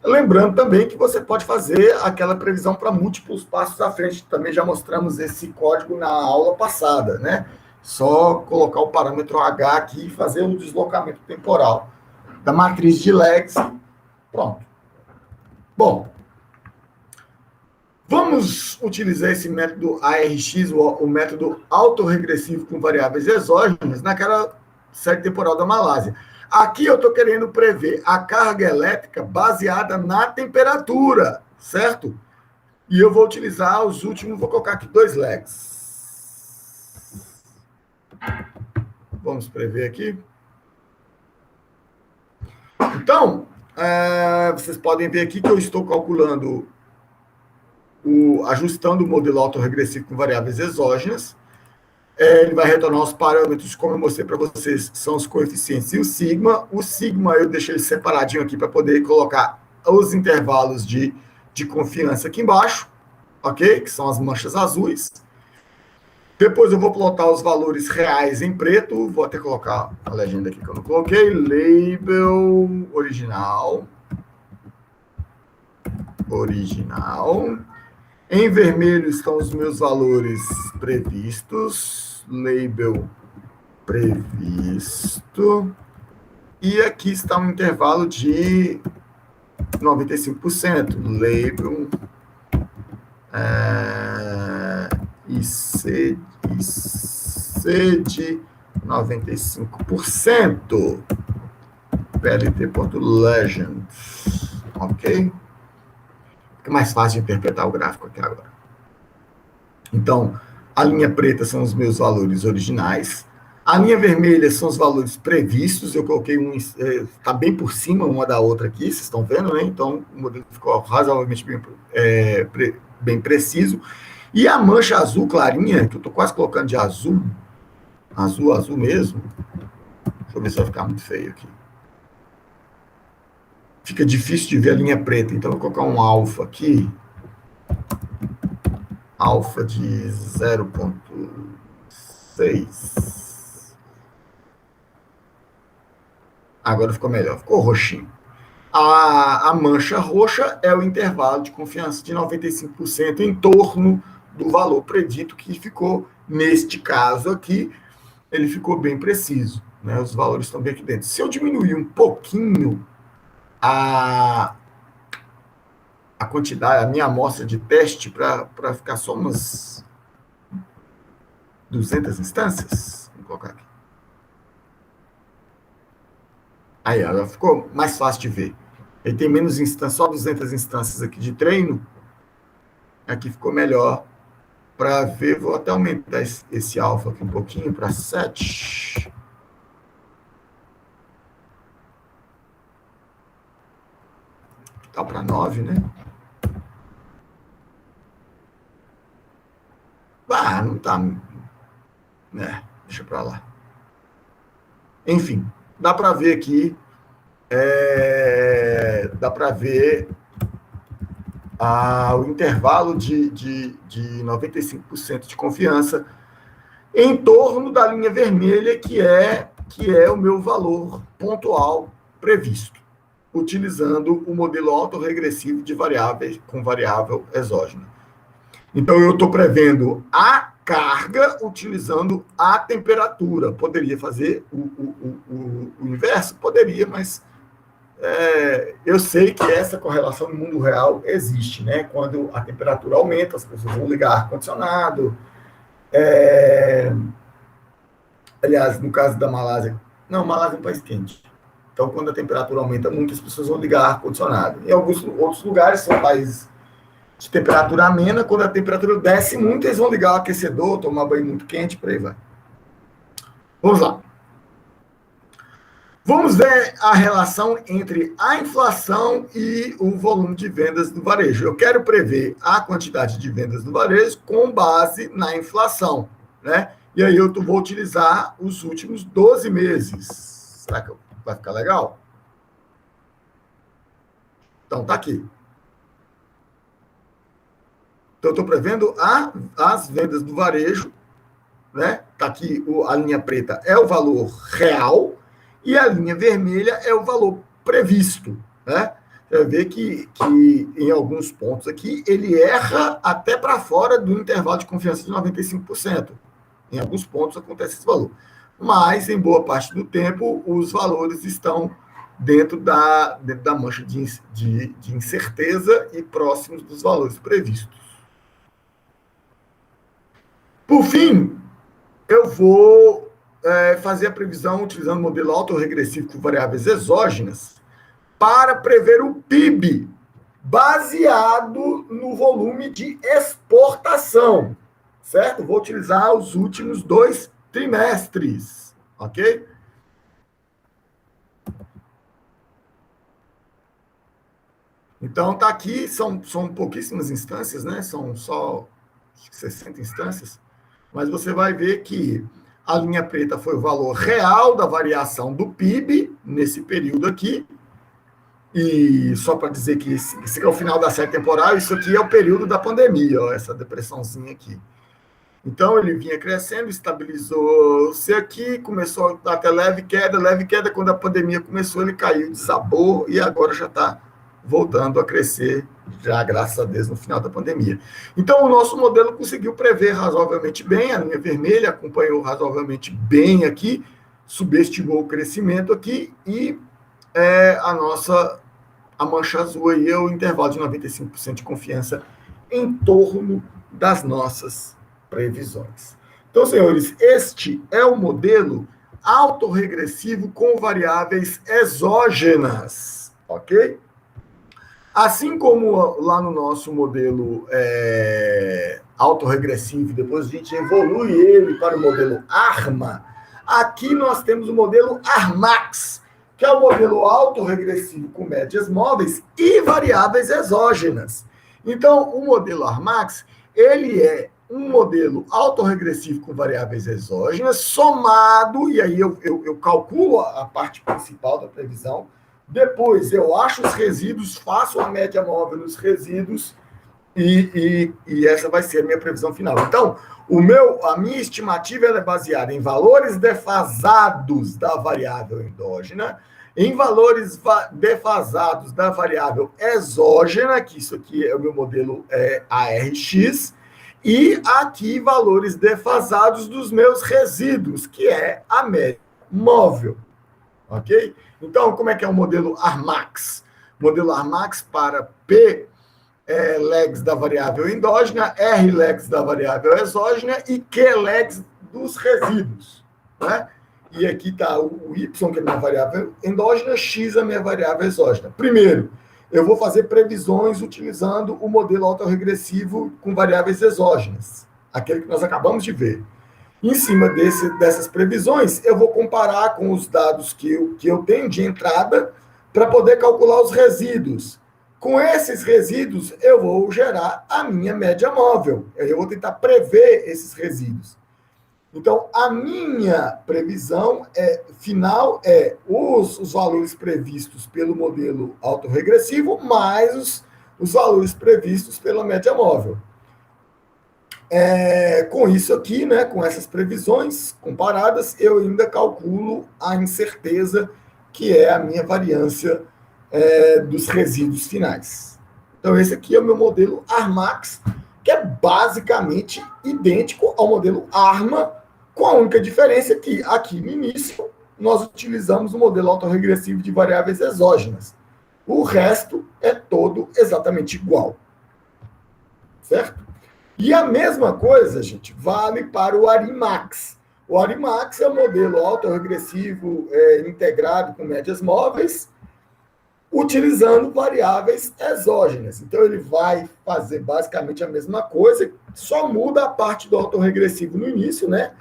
Lembrando também que você pode fazer aquela previsão para múltiplos passos à frente. Também já mostramos esse código na aula passada, né? Só colocar o parâmetro H aqui e fazer um deslocamento temporal da matriz de Legs. Pronto. Bom, vamos utilizar esse método ARX, o método autorregressivo com variáveis exógenas, naquela série temporal da Malásia. Aqui eu estou querendo prever a carga elétrica baseada na temperatura, certo? E eu vou utilizar os últimos, vou colocar aqui 2 legs. Vamos prever aqui. Então, vocês podem ver aqui que eu estou calculando, ajustando o modelo autorregressivo com variáveis exógenas. Ele vai retornar os parâmetros, como eu mostrei para vocês, são os coeficientes e o sigma. O sigma eu deixei ele separadinho aqui para poder colocar os intervalos de confiança aqui embaixo, ok? Que são as manchas azuis. Depois eu vou plotar os valores reais em preto. Vou até colocar a legenda aqui que eu não coloquei. Label original. Em vermelho estão os meus valores previstos. Label previsto. E aqui está um intervalo de 95%. Label IC de 95%. PLT.legend. Ok? Fica mais fácil de interpretar o gráfico aqui agora. Então, a linha preta são os meus valores originais. A linha vermelha são os valores previstos. Eu coloquei está bem por cima uma da outra aqui, vocês estão vendo, né? Então, o modelo ficou razoavelmente bem preciso. E a mancha azul clarinha, que eu estou quase colocando de azul mesmo. Deixa eu ver se vai ficar muito feio aqui. Fica difícil de ver a linha preta, então eu vou colocar um alfa aqui. Alfa de 0,6. Agora ficou melhor, ficou roxinho. A mancha roxa é o intervalo de confiança de 95% em torno do valor predito, que ficou, neste caso aqui, ele ficou bem preciso, né? Os valores estão bem aqui dentro. Se eu diminuir um pouquinho a quantidade, a minha amostra de teste, para ficar só umas 200 instâncias, vou colocar aqui. Aí, ela ficou mais fácil de ver. Ele tem menos instâncias, só 200 instâncias aqui de treino. Aqui ficou melhor para ver, vou até aumentar esse alfa aqui um pouquinho para 7. Tá para 9, né? Ah, não tá. Né? Deixa para lá. Enfim, dá para ver aqui. Dá para ver o intervalo de 95% de confiança em torno da linha vermelha, que é o meu valor pontual previsto, utilizando o modelo autorregressivo de variáveis com variável exógena. Então, eu estou prevendo a carga utilizando a temperatura. Poderia fazer o inverso? Poderia, mas eu sei que essa correlação no mundo real existe, né? Quando a temperatura aumenta, as pessoas vão ligar ar-condicionado. Aliás, no caso da Malásia, não, Malásia é um país quente. Então, quando a temperatura aumenta muito, as pessoas vão ligar ar-condicionado. Em alguns outros lugares, são países de temperatura amena, quando a temperatura desce muito, eles vão ligar o aquecedor, tomar banho muito quente, por aí vai. Vamos lá. Vamos ver a relação entre a inflação e o volume de vendas do varejo. Eu quero prever a quantidade de vendas do varejo com base na inflação, né? E aí eu vou utilizar os últimos 12 meses. Será que vai ficar legal? Então, tá aqui. Então, eu estou prevendo as vendas do varejo, né? Tá aqui, a linha preta é o valor real, e a linha vermelha é o valor previsto, né? Você vai ver que em alguns pontos aqui, ele erra até para fora do intervalo de confiança de 95%. Em alguns pontos acontece esse valor. Mas, em boa parte do tempo, os valores estão dentro da mancha de incerteza e próximos dos valores previstos. Por fim, eu vou fazer a previsão utilizando o modelo autorregressivo com variáveis exógenas para prever o PIB baseado no volume de exportação, certo? Vou utilizar os últimos 2 trimestres, ok? Então, tá aqui, são pouquíssimas instâncias, né? São só 60 instâncias, mas você vai ver que a linha preta foi o valor real da variação do PIB nesse período aqui. E só para dizer que esse é o final da série temporal, isso aqui é o período da pandemia, ó, essa depressãozinha aqui. Então, ele vinha crescendo, estabilizou-se aqui, começou a ter leve queda. Quando a pandemia começou, ele caiu, desabou, e agora já está voltando a crescer, já graças a Deus, no final da pandemia. Então, o nosso modelo conseguiu prever razoavelmente bem, a linha vermelha acompanhou razoavelmente bem aqui, subestimou o crescimento aqui, e a mancha azul aí é o intervalo de 95% de confiança em torno das nossas previsões. Então, senhores, este é o modelo autorregressivo com variáveis exógenas, ok? Assim como lá no nosso modelo autorregressivo, depois a gente evolui ele para o modelo ARMA, aqui nós temos o modelo ARMAX, que é o modelo autorregressivo com médias móveis e variáveis exógenas. Então, o modelo ARMAX, ele é um modelo autorregressivo com variáveis exógenas, somado, e aí eu calculo a parte principal da previsão, depois eu acho os resíduos, faço a média móvel nos resíduos, e essa vai ser a minha previsão final. Então, a minha estimativa é baseada em valores defasados da variável endógena, em valores defasados da variável exógena, que isso aqui é o meu modelo ARX, e aqui valores defasados dos meus resíduos, que é a média móvel. Ok? Então, como é que é o modelo ARMAX? Modelo ARMAX para P legs da variável endógena, R legs da variável exógena e Q legs dos resíduos, né? E aqui está o Y, que é a minha variável endógena, X a minha variável exógena. Primeiro, eu vou fazer previsões utilizando o modelo autorregressivo com variáveis exógenas, aquele que nós acabamos de ver. Em cima dessas previsões, eu vou comparar com os dados que eu tenho de entrada para poder calcular os resíduos. Com esses resíduos, eu vou gerar a minha média móvel. Eu vou tentar prever esses resíduos. Então, a minha previsão final é os valores previstos pelo modelo autorregressivo mais os valores previstos pela média móvel. Com isso aqui, né, com essas previsões comparadas, eu ainda calculo a incerteza, que é a minha variância dos resíduos finais. Então, esse aqui é o meu modelo Armax, que é basicamente idêntico ao modelo ARMA, com a única diferença que, aqui no início, nós utilizamos o modelo autorregressivo de variáveis exógenas. O resto é todo exatamente igual. Certo? E a mesma coisa, gente, vale para o Arimax. O Arimax é um modelo autorregressivo integrado com médias móveis, utilizando variáveis exógenas. Então, ele vai fazer basicamente a mesma coisa, só muda a parte do autorregressivo no início, né?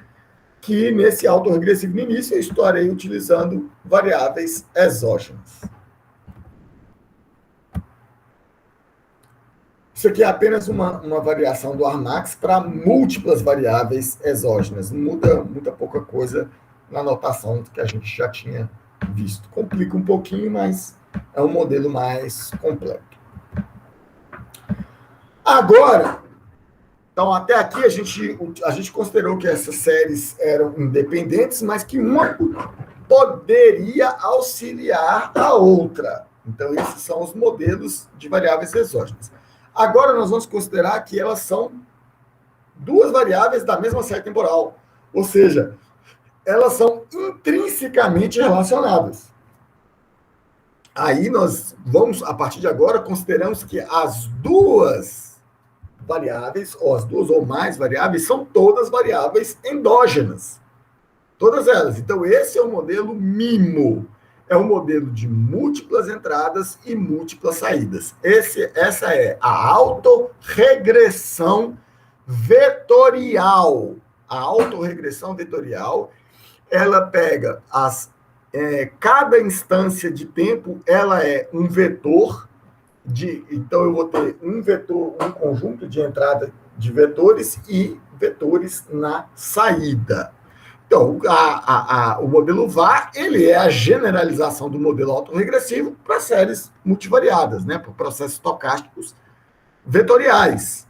Que nesse autorregressivo no início eu estarei utilizando variáveis exógenas. Isso aqui é apenas uma variação do Armax para múltiplas variáveis exógenas. Não muda muita pouca coisa na notação que a gente já tinha visto. Complica um pouquinho, mas é um modelo mais completo. Agora, então até aqui a gente considerou que essas séries eram independentes, mas que uma poderia auxiliar a outra. Então, esses são os modelos de variáveis exógenas. Agora, nós vamos considerar que elas são duas variáveis da mesma série temporal. Ou seja, elas são intrinsecamente relacionadas. Aí nós vamos, a partir de agora, consideramos que as duas variáveis, ou as duas ou mais variáveis, são todas variáveis endógenas. Todas elas. Então, esse é o modelo MIMO. É um modelo de múltiplas entradas e múltiplas saídas. Essa é a autorregressão vetorial. A autorregressão vetorial, ela pega cada instância de tempo, ela é um vetor então eu vou ter um vetor, um conjunto de entrada de vetores e vetores na saída. Então, o modelo VAR, ele é a generalização do modelo autorregressivo para séries multivariadas, né, para processos estocásticos vetoriais.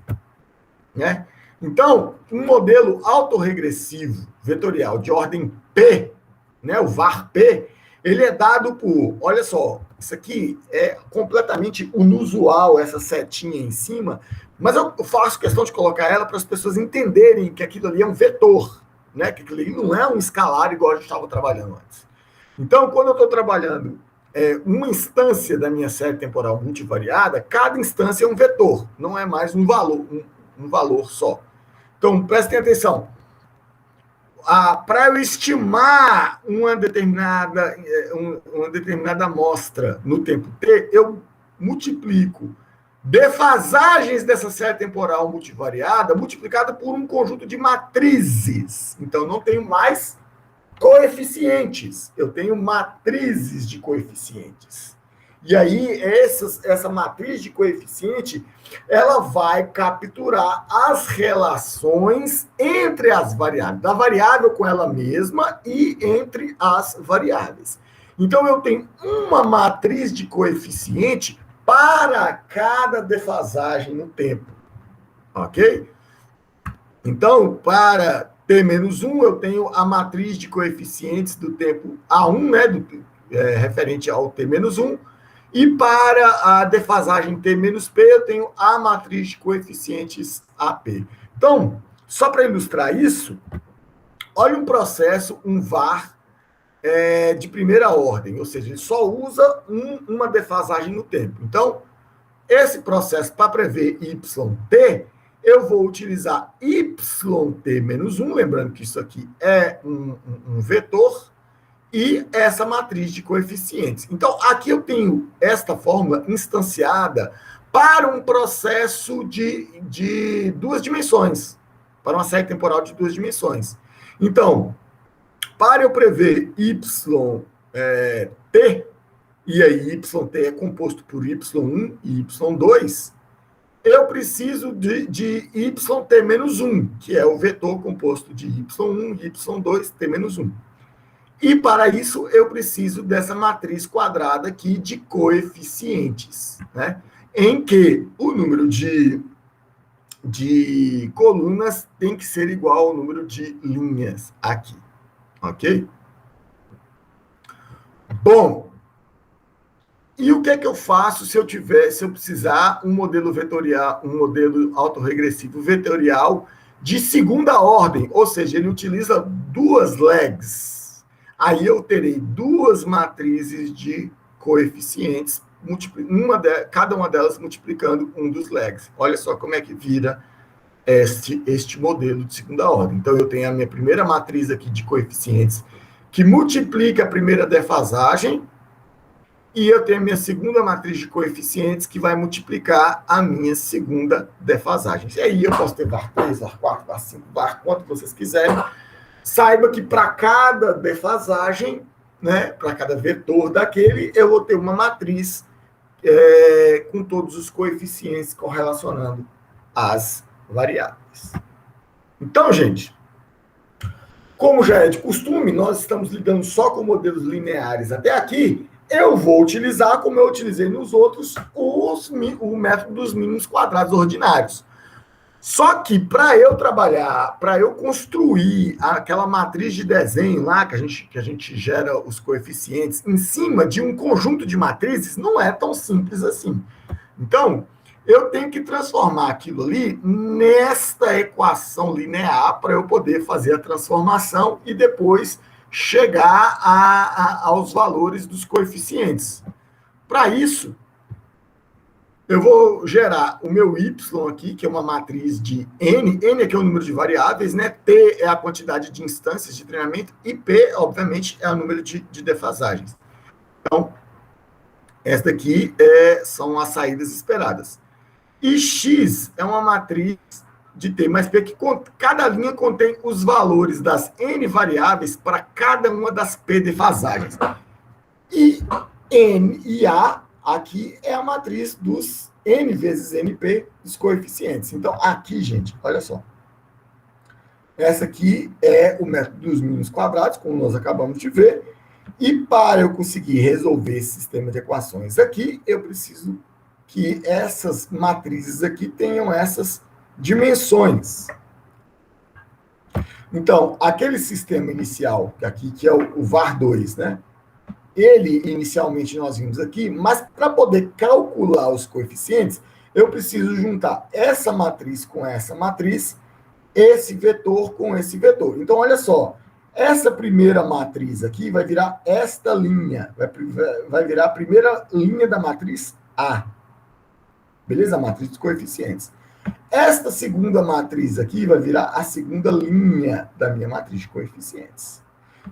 Né? Então, um modelo autorregressivo vetorial de ordem P, né, o VAR-P, ele é dado por, olha só, isso aqui é completamente inusual, essa setinha em cima, mas eu faço questão de colocar ela para as pessoas entenderem que aquilo ali é um vetor. Né, que aquilo ali não é um escalar igual a gente estava trabalhando antes. Então, quando eu estou trabalhando uma instância da minha série temporal multivariada, cada instância é um vetor, não é mais um valor só. Então, prestem atenção. Para eu estimar uma determinada amostra no tempo t, eu multiplico defasagens dessa série temporal multivariada multiplicada por um conjunto de matrizes. Então, não tenho mais coeficientes, eu tenho matrizes de coeficientes. E aí, essa matriz de coeficiente, ela vai capturar as relações entre as variáveis, da variável com ela mesma e entre as variáveis. Então, eu tenho uma matriz de coeficiente para cada defasagem no tempo. Ok? Então, para t-1, eu tenho a matriz de coeficientes do tempo A1, né, referente ao t-1, e para a defasagem t-p, eu tenho a matriz de coeficientes AP. Então, só para ilustrar isso, olha um processo, um VAR, de primeira ordem, ou seja, ele só usa uma defasagem no tempo. Então, esse processo, para prever YT, eu vou utilizar YT-1, lembrando que isso aqui é um vetor, e essa matriz de coeficientes. Então, aqui eu tenho esta fórmula instanciada para um processo de duas dimensões. para uma série temporal de 2 dimensões. Então, para eu prever t, e aí YT é composto por Y1 e Y2, eu preciso de YT-1, que é o vetor composto de Y1 e Y2T-1. E para isso eu preciso dessa matriz quadrada aqui de coeficientes, né? Em que o número de colunas tem que ser igual ao número de linhas aqui, ok? Bom, e o que é que eu faço se eu precisar um modelo vetorial, um modelo autorregressivo vetorial de segunda ordem, ou seja, ele utiliza 2 legs. Aí eu terei 2 matrizes de coeficientes, cada uma delas multiplicando um dos legs. Olha só como é que vira este modelo de segunda ordem. Então, eu tenho a minha primeira matriz aqui de coeficientes, que multiplica a primeira defasagem, e eu tenho a minha segunda matriz de coeficientes, que vai multiplicar a minha segunda defasagem. E aí eu posso ter var 3, var 4, var 5, var quanto vocês quiserem. Saiba que para cada defasagem, né, para cada vetor daquele, eu vou ter uma matriz com todos os coeficientes correlacionando as variáveis. Então, gente, como já é de costume, nós estamos lidando só com modelos lineares até aqui. Eu vou utilizar, como eu utilizei nos outros, o método dos mínimos quadrados ordinários. Só que para eu trabalhar, para eu construir aquela matriz de desenho lá, que a gente gera os coeficientes em cima de um conjunto de matrizes, não é tão simples assim. Então, eu tenho que transformar aquilo ali nesta equação linear para eu poder fazer a transformação e depois chegar aos valores dos coeficientes. Para isso, eu vou gerar o meu Y aqui, que é uma matriz de N. N aqui é o número de variáveis, né? T é a quantidade de instâncias de treinamento e P, obviamente, é o número de defasagens. Então, essa daqui são as saídas esperadas. E X é uma matriz de T mais P, que cada linha contém os valores das N variáveis para cada uma das P defasagens. E N e A, aqui é a matriz dos N vezes NP dos coeficientes. Então, aqui, gente, olha só. Essa aqui é o método dos mínimos quadrados, como nós acabamos de ver. E para eu conseguir resolver esse sistema de equações aqui, eu preciso que essas matrizes aqui tenham essas dimensões. Então, aquele sistema inicial, aqui, que é o var2, né? Ele, inicialmente, nós vimos aqui, mas para poder calcular os coeficientes, eu preciso juntar essa matriz com essa matriz, esse vetor com esse vetor. Então, olha só, essa primeira matriz aqui vai virar esta linha, vai virar a primeira linha da matriz A. Beleza? A matriz dos coeficientes. Esta segunda matriz aqui vai virar a segunda linha da minha matriz de coeficientes.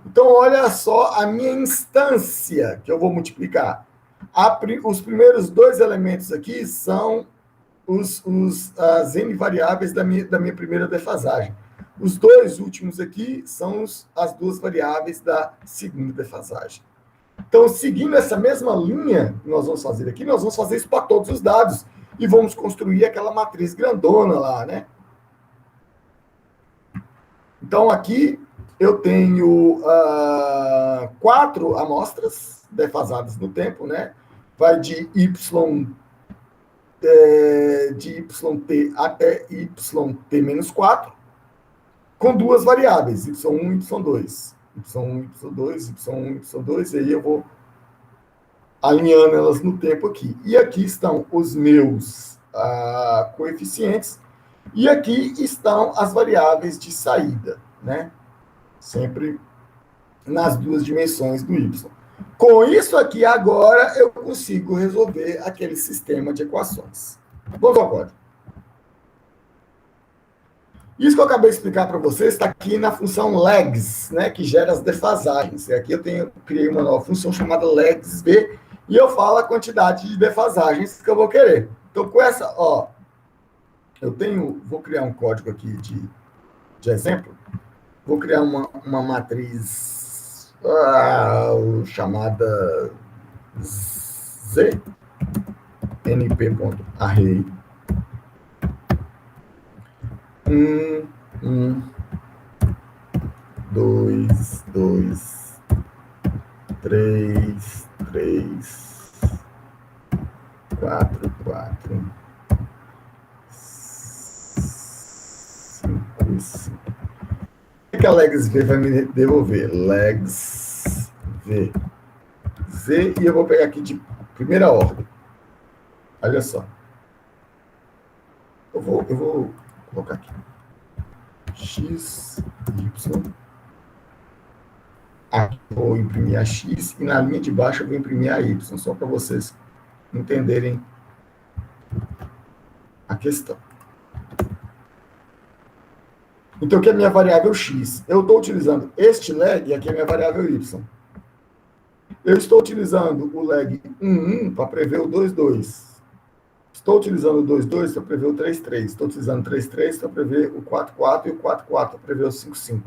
Então, olha só a minha instância que eu vou multiplicar. Os primeiros 2 elementos aqui são as N variáveis da minha primeira defasagem. Os 2 últimos aqui são as 2 variáveis da segunda defasagem. Então, seguindo essa mesma linha que nós vamos fazer aqui, nós vamos fazer isso para todos os dados. E vamos construir aquela matriz grandona lá, né? Então, aqui eu tenho 4 amostras defasadas no tempo, né? Vai de YT até YT-4, com 2 variáveis, Y1 e Y2. Y1, Y2, Y1, Y2, e aí eu vou alinhando elas no tempo aqui. E aqui estão os meus coeficientes, e aqui estão as variáveis de saída, né? Sempre nas 2 dimensões do Y. Com isso aqui, agora, eu consigo resolver aquele sistema de equações. Vamos ao código. Isso que eu acabei de explicar para vocês está aqui na função legs, né, que gera as defasagens. E aqui eu criei uma nova função chamada legsb, e eu falo a quantidade de defasagens que eu vou querer. Então, com essa, vou criar um código aqui de exemplo, vou criar uma matriz chamada Z, np.array 2, 2, 3, 3, 4, 4, 5, 5. O que a legsv vai me devolver? Legsv Z, e eu vou pegar aqui de primeira ordem. Olha só. Eu vou colocar aqui. X, Y. Aqui vou imprimir a X e na linha de baixo eu vou imprimir a Y, só para vocês entenderem a questão. Então, aqui é a minha variável X. Eu estou utilizando este leg e aqui é a minha variável Y. Eu estou utilizando o leg 1 para prever o 2,2. Estou utilizando o 2,2 para prever o 3,3. Estou utilizando o 3,3 para prever o 4,4 e o 4,4 para prever o 5,5.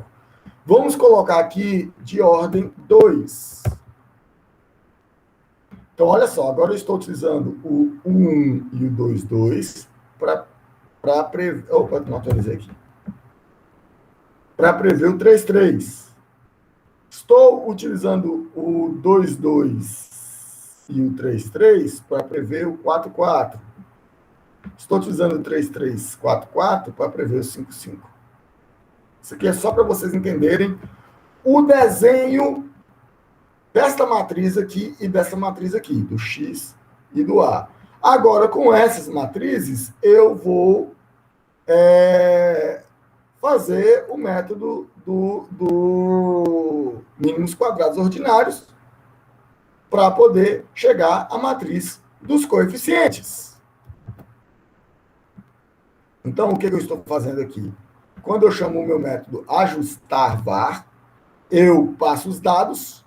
Vamos colocar aqui de ordem 2. Então, olha só, agora eu estou utilizando o 1 e o 2,2 para prever... Opa, não atualizei aqui. Para prever o 3,3. Estou utilizando o 2,2 e o 3,3 para prever o 4,4. Estou utilizando o 3,3, 4,4 para prever o 5,5. Isso aqui é só para vocês entenderem o desenho desta matriz aqui e dessa matriz aqui, do X e do A. Agora, com essas matrizes, eu vou fazer o método do mínimos quadrados ordinários para poder chegar à matriz dos coeficientes. Então, o que eu estou fazendo aqui? Quando eu chamo o meu método ajustar var, eu passo os dados,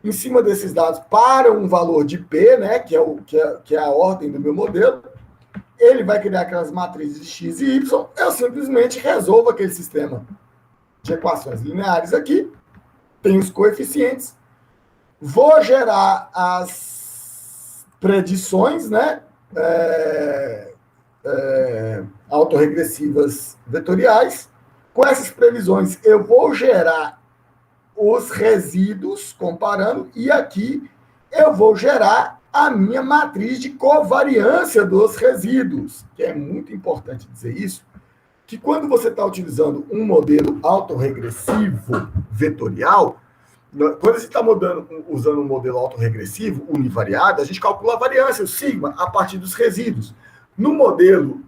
em cima desses dados, para um valor de P, né, que é a ordem do meu modelo, ele vai criar aquelas matrizes X e Y, eu simplesmente resolvo aquele sistema de equações lineares aqui, tem os coeficientes, vou gerar as predições, né, autorregressivas vetoriais. Com essas previsões, eu vou gerar os resíduos comparando, e aqui eu vou gerar a minha matriz de covariância dos resíduos, que é muito importante dizer isso, que quando você está utilizando um modelo autorregressivo vetorial, quando você está usando um modelo autorregressivo univariado, a gente calcula a variância, o sigma, a partir dos resíduos. No modelo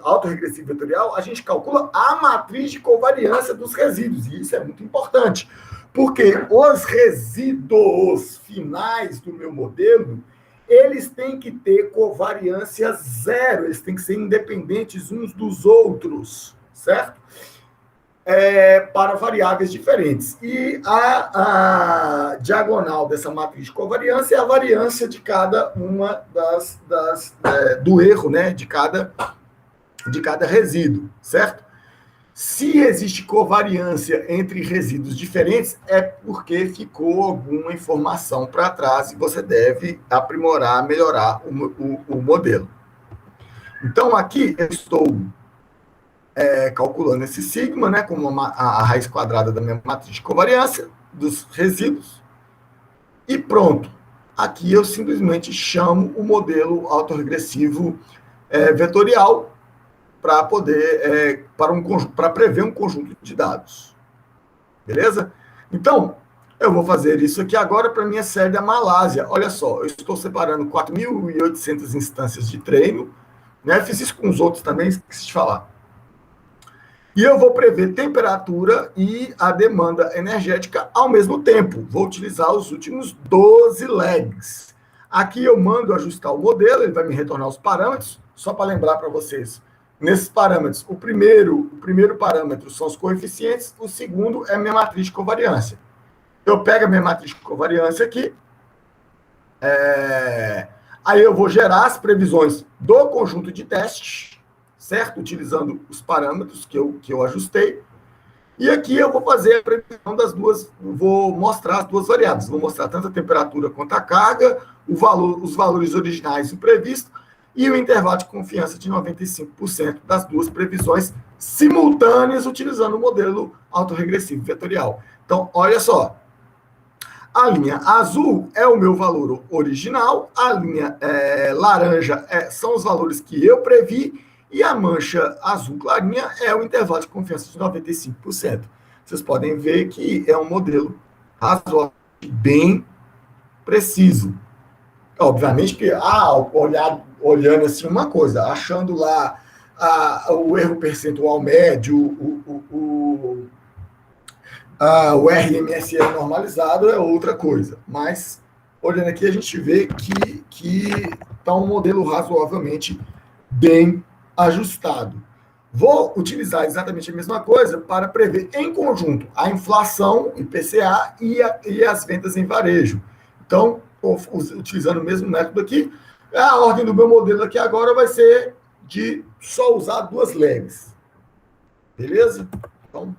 autorregressivo vetorial, a gente calcula a matriz de covariância dos resíduos, e isso é muito importante, porque os resíduos finais do meu modelo, eles têm que ter covariância zero, eles têm que ser independentes uns dos outros, certo? Para variáveis diferentes. E a diagonal dessa matriz de covariância é a variância de cada uma do erro, né, de cada resíduo, certo? Se existe covariância entre resíduos diferentes, é porque ficou alguma informação para trás e você deve aprimorar, melhorar o modelo. Então, aqui eu estou calculando esse sigma, né, como a raiz quadrada da minha matriz de covariância dos resíduos, e pronto. Aqui eu simplesmente chamo o modelo autorregressivo vetorial para poder para prever um conjunto de dados. Beleza? Então, eu vou fazer isso aqui agora para a minha série da Malásia. Olha só, eu estou separando 4.800 instâncias de treino, né? Fiz isso com os outros também, esqueci de falar. E eu vou prever temperatura e a demanda energética ao mesmo tempo. Vou utilizar os últimos 12 legs. Aqui eu mando ajustar o modelo, ele vai me retornar os parâmetros, só para lembrar para vocês. Nesses parâmetros, o primeiro parâmetro são os coeficientes, o segundo é a minha matriz de covariância. Eu pego a minha matriz de covariância aqui, aí eu vou gerar as previsões do conjunto de testes, certo? Utilizando os parâmetros que eu ajustei. E aqui eu vou fazer a previsão das duas, vou mostrar as duas variáveis. Vou mostrar tanto a temperatura quanto a carga, os valores originais do previsto e o intervalo de confiança de 95% das duas previsões simultâneas, utilizando o modelo autorregressivo vetorial. Então, olha só. A linha azul é o meu valor original, a linha laranja são os valores que eu previ, e a mancha azul clarinha é o intervalo de confiança de 95%. Vocês podem ver que é um modelo razoavelmente bem preciso. Obviamente que, olhando assim uma coisa, achando lá o erro percentual médio, o RMSE normalizado é outra coisa. Mas, olhando aqui, a gente vê que está um modelo razoavelmente bem ajustado. Vou utilizar exatamente a mesma coisa para prever em conjunto a inflação, IPCA, e as vendas em varejo. Então, utilizando o mesmo método aqui, a ordem do meu modelo aqui agora vai ser de só usar duas lags. Beleza? Então,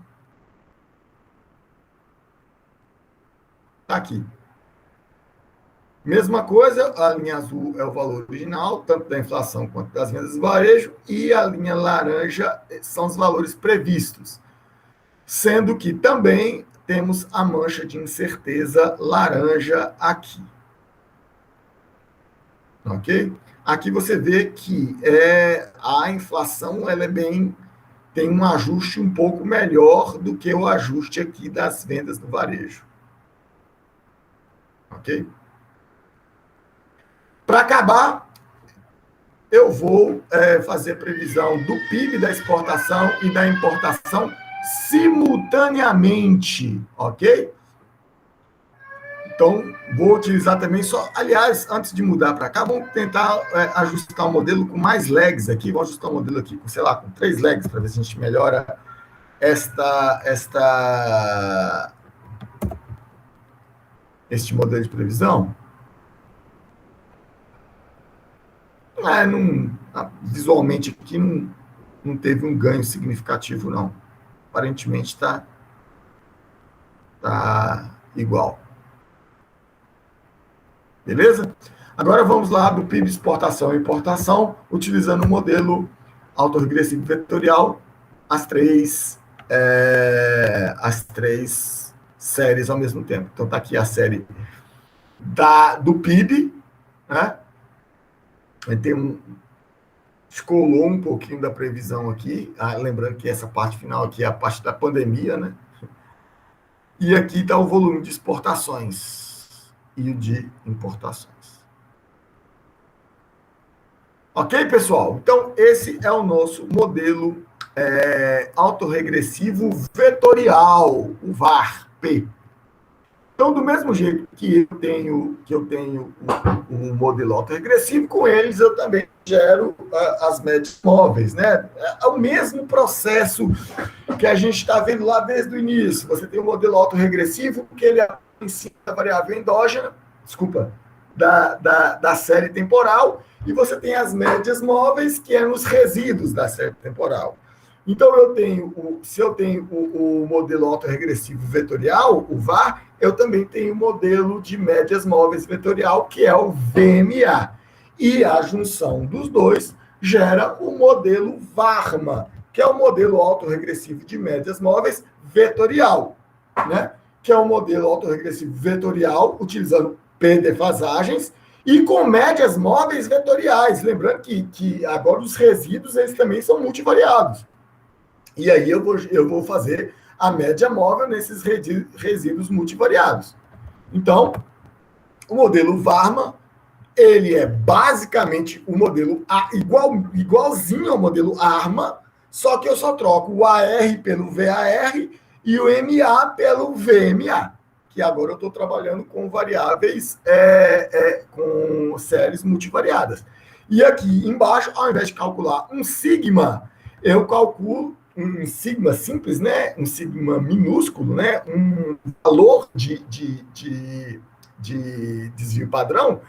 tá aqui. Mesma coisa, a linha azul é o valor original, tanto da inflação quanto das vendas de varejo, e a linha laranja são os valores previstos. Sendo que também temos a mancha de incerteza laranja aqui. Ok? Aqui você vê que a inflação ela tem um ajuste um pouco melhor do que o ajuste aqui das vendas do varejo. Ok? Para acabar, eu vou fazer previsão do PIB, da exportação e da importação simultaneamente, ok? Então, vou utilizar também só... Aliás, antes de mudar para cá, vamos tentar ajustar o modelo com mais lags aqui. Vamos ajustar o modelo aqui com, sei lá, com 3 lags, para ver se a gente melhora este modelo de previsão. Visualmente aqui não teve um ganho significativo, não. Aparentemente está igual. Beleza? Agora vamos lá do PIB, exportação e importação, utilizando o modelo autorregressivo vetorial, as três séries ao mesmo tempo. Então está aqui a série do PIB, né? Descolou um pouquinho da previsão aqui, lembrando que essa parte final aqui é a parte da pandemia, né? E aqui está o volume de exportações e o de importações. Ok, pessoal? Então, esse é o nosso modelo autorregressivo vetorial, o VAR-P. Então, do mesmo jeito que eu tenho um modelo autorregressivo, com eles eu também gero as médias móveis, né? É o mesmo processo que a gente está vendo lá desde o início. Você tem um modelo autorregressivo, que ele ensina a variável endógena, da série temporal, e você tem as médias móveis, que é nos resíduos da série temporal. Então, se eu tenho o modelo autorregressivo vetorial, o VAR, eu também tenho o modelo de médias móveis vetorial, que é o VMA. E a junção dos dois gera o modelo VARMA, que é o modelo autorregressivo de médias móveis vetorial, né? Que é o modelo autorregressivo vetorial, utilizando P-defasagens, e com médias móveis vetoriais. Lembrando que agora os resíduos eles também são multivariados. E aí eu vou fazer a média móvel nesses resíduos multivariados. Então, o modelo VARMA, ele é basicamente o modelo igualzinho ao modelo ARMA, só que eu só troco o AR pelo VAR e o MA pelo VMA, que agora eu estou trabalhando com variáveis, com séries multivariadas. E aqui embaixo, ao invés de calcular um sigma, eu calculo um sigma simples, né? Um sigma minúsculo, né? Um valor de desvio padrão,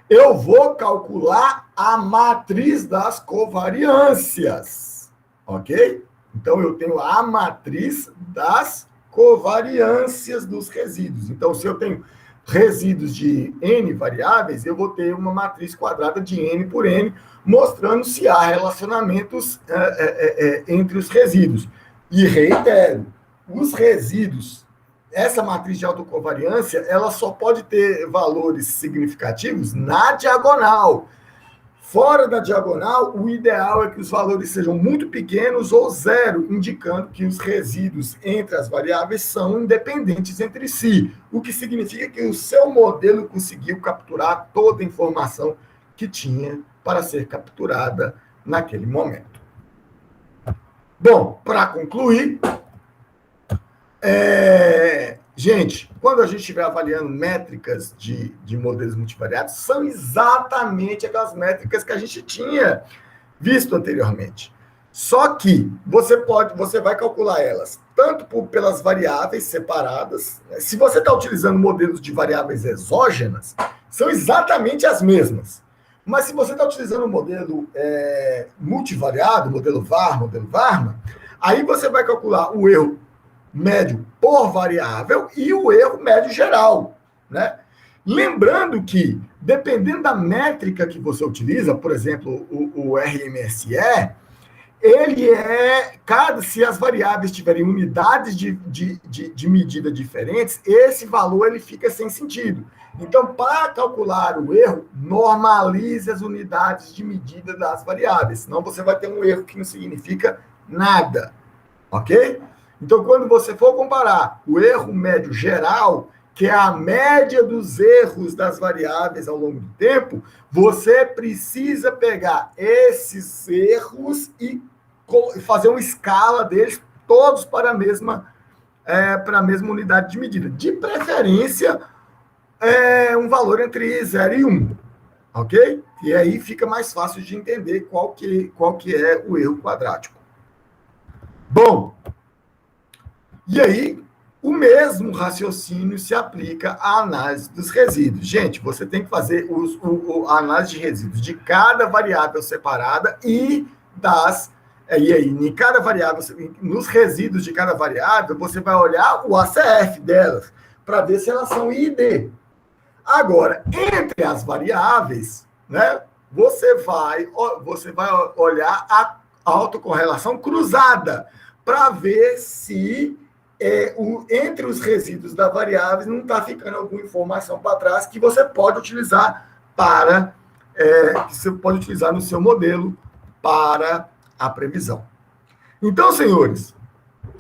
eu vou calcular a matriz das covariâncias, ok? Então, eu tenho a matriz das covariâncias dos resíduos. Então, se eu tenho resíduos de N variáveis, eu vou ter uma matriz quadrada de N por N, mostrando se há relacionamentos entre os resíduos. E reitero, os resíduos, essa matriz de autocovariância, ela só pode ter valores significativos na diagonal. Fora da diagonal, o ideal é que os valores sejam muito pequenos ou zero, indicando que os resíduos entre as variáveis são independentes entre si, o que significa que o seu modelo conseguiu capturar toda a informação que tinha para ser capturada naquele momento. Bom, para concluir, gente, quando a gente estiver avaliando métricas de modelos multivariados, são exatamente aquelas métricas que a gente tinha visto anteriormente. Só que você vai calcular elas tanto pelas variáveis separadas. Se você está utilizando modelos de variáveis exógenas, são exatamente as mesmas. Mas se você está utilizando um modelo multivariado, modelo VAR, modelo VARMA, aí você vai calcular o erro médio por variável e o erro médio geral, né? Lembrando que, dependendo da métrica que você utiliza, por exemplo, o RMSE, ele se as variáveis tiverem unidades de medida diferentes, esse valor ele fica sem sentido. Então, para calcular o erro, normalize as unidades de medida das variáveis, senão você vai ter um erro que não significa nada, ok? Então, quando você for comparar o erro médio geral, que é a média dos erros das variáveis ao longo do tempo, você precisa pegar esses erros e fazer uma escala deles, todos para a mesma unidade de medida. De preferência, um valor entre 0 e 1, ok? E aí fica mais fácil de entender qual que é o erro quadrático. Bom, e aí, o mesmo raciocínio se aplica à análise dos resíduos. Gente, você tem que fazer a análise de resíduos de cada variável separada e aí, em cada variável, nos resíduos de cada variável, você vai olhar o ACF delas, para ver se elas são ID. Agora, entre as variáveis, né, você vai olhar a autocorrelação cruzada, para ver se entre os resíduos da variável não está ficando alguma informação para trás que você pode utilizar no seu modelo para a previsão. Então, senhores,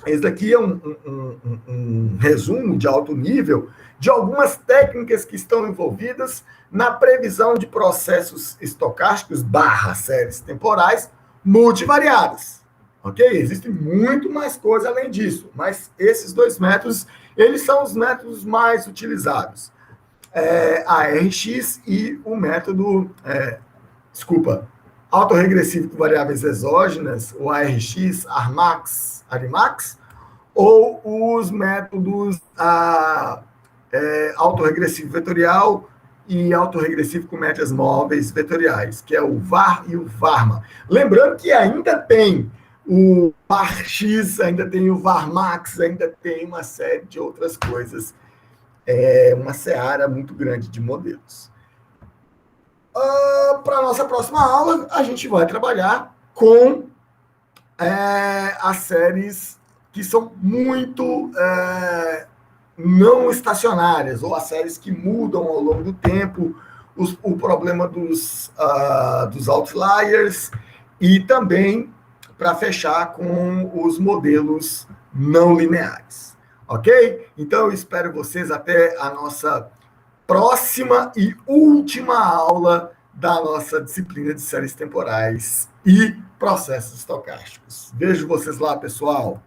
esse daqui é um resumo de alto nível de algumas técnicas que estão envolvidas na previsão de processos estocásticos / séries temporais multivariadas. Ok? Existem muito mais coisas além disso, mas esses dois métodos, eles são os métodos mais utilizados. A RX e o método, autorregressivo com variáveis exógenas, o ARX, Armax, ou os métodos autorregressivo vetorial e autorregressivo com médias móveis vetoriais, que é o VAR e o VARMA. Lembrando que ainda tem o VARX, ainda tem o VARMAX, ainda tem uma série de outras coisas. É uma seara muito grande de modelos. Para a nossa próxima aula, a gente vai trabalhar com as séries que são muito não estacionárias, ou as séries que mudam ao longo do tempo, o problema dos outliers, e também para fechar com os modelos não lineares. Ok? Então, eu espero vocês até a nossa próxima e última aula da nossa disciplina de séries temporais e processos estocásticos. Vejo vocês lá, pessoal!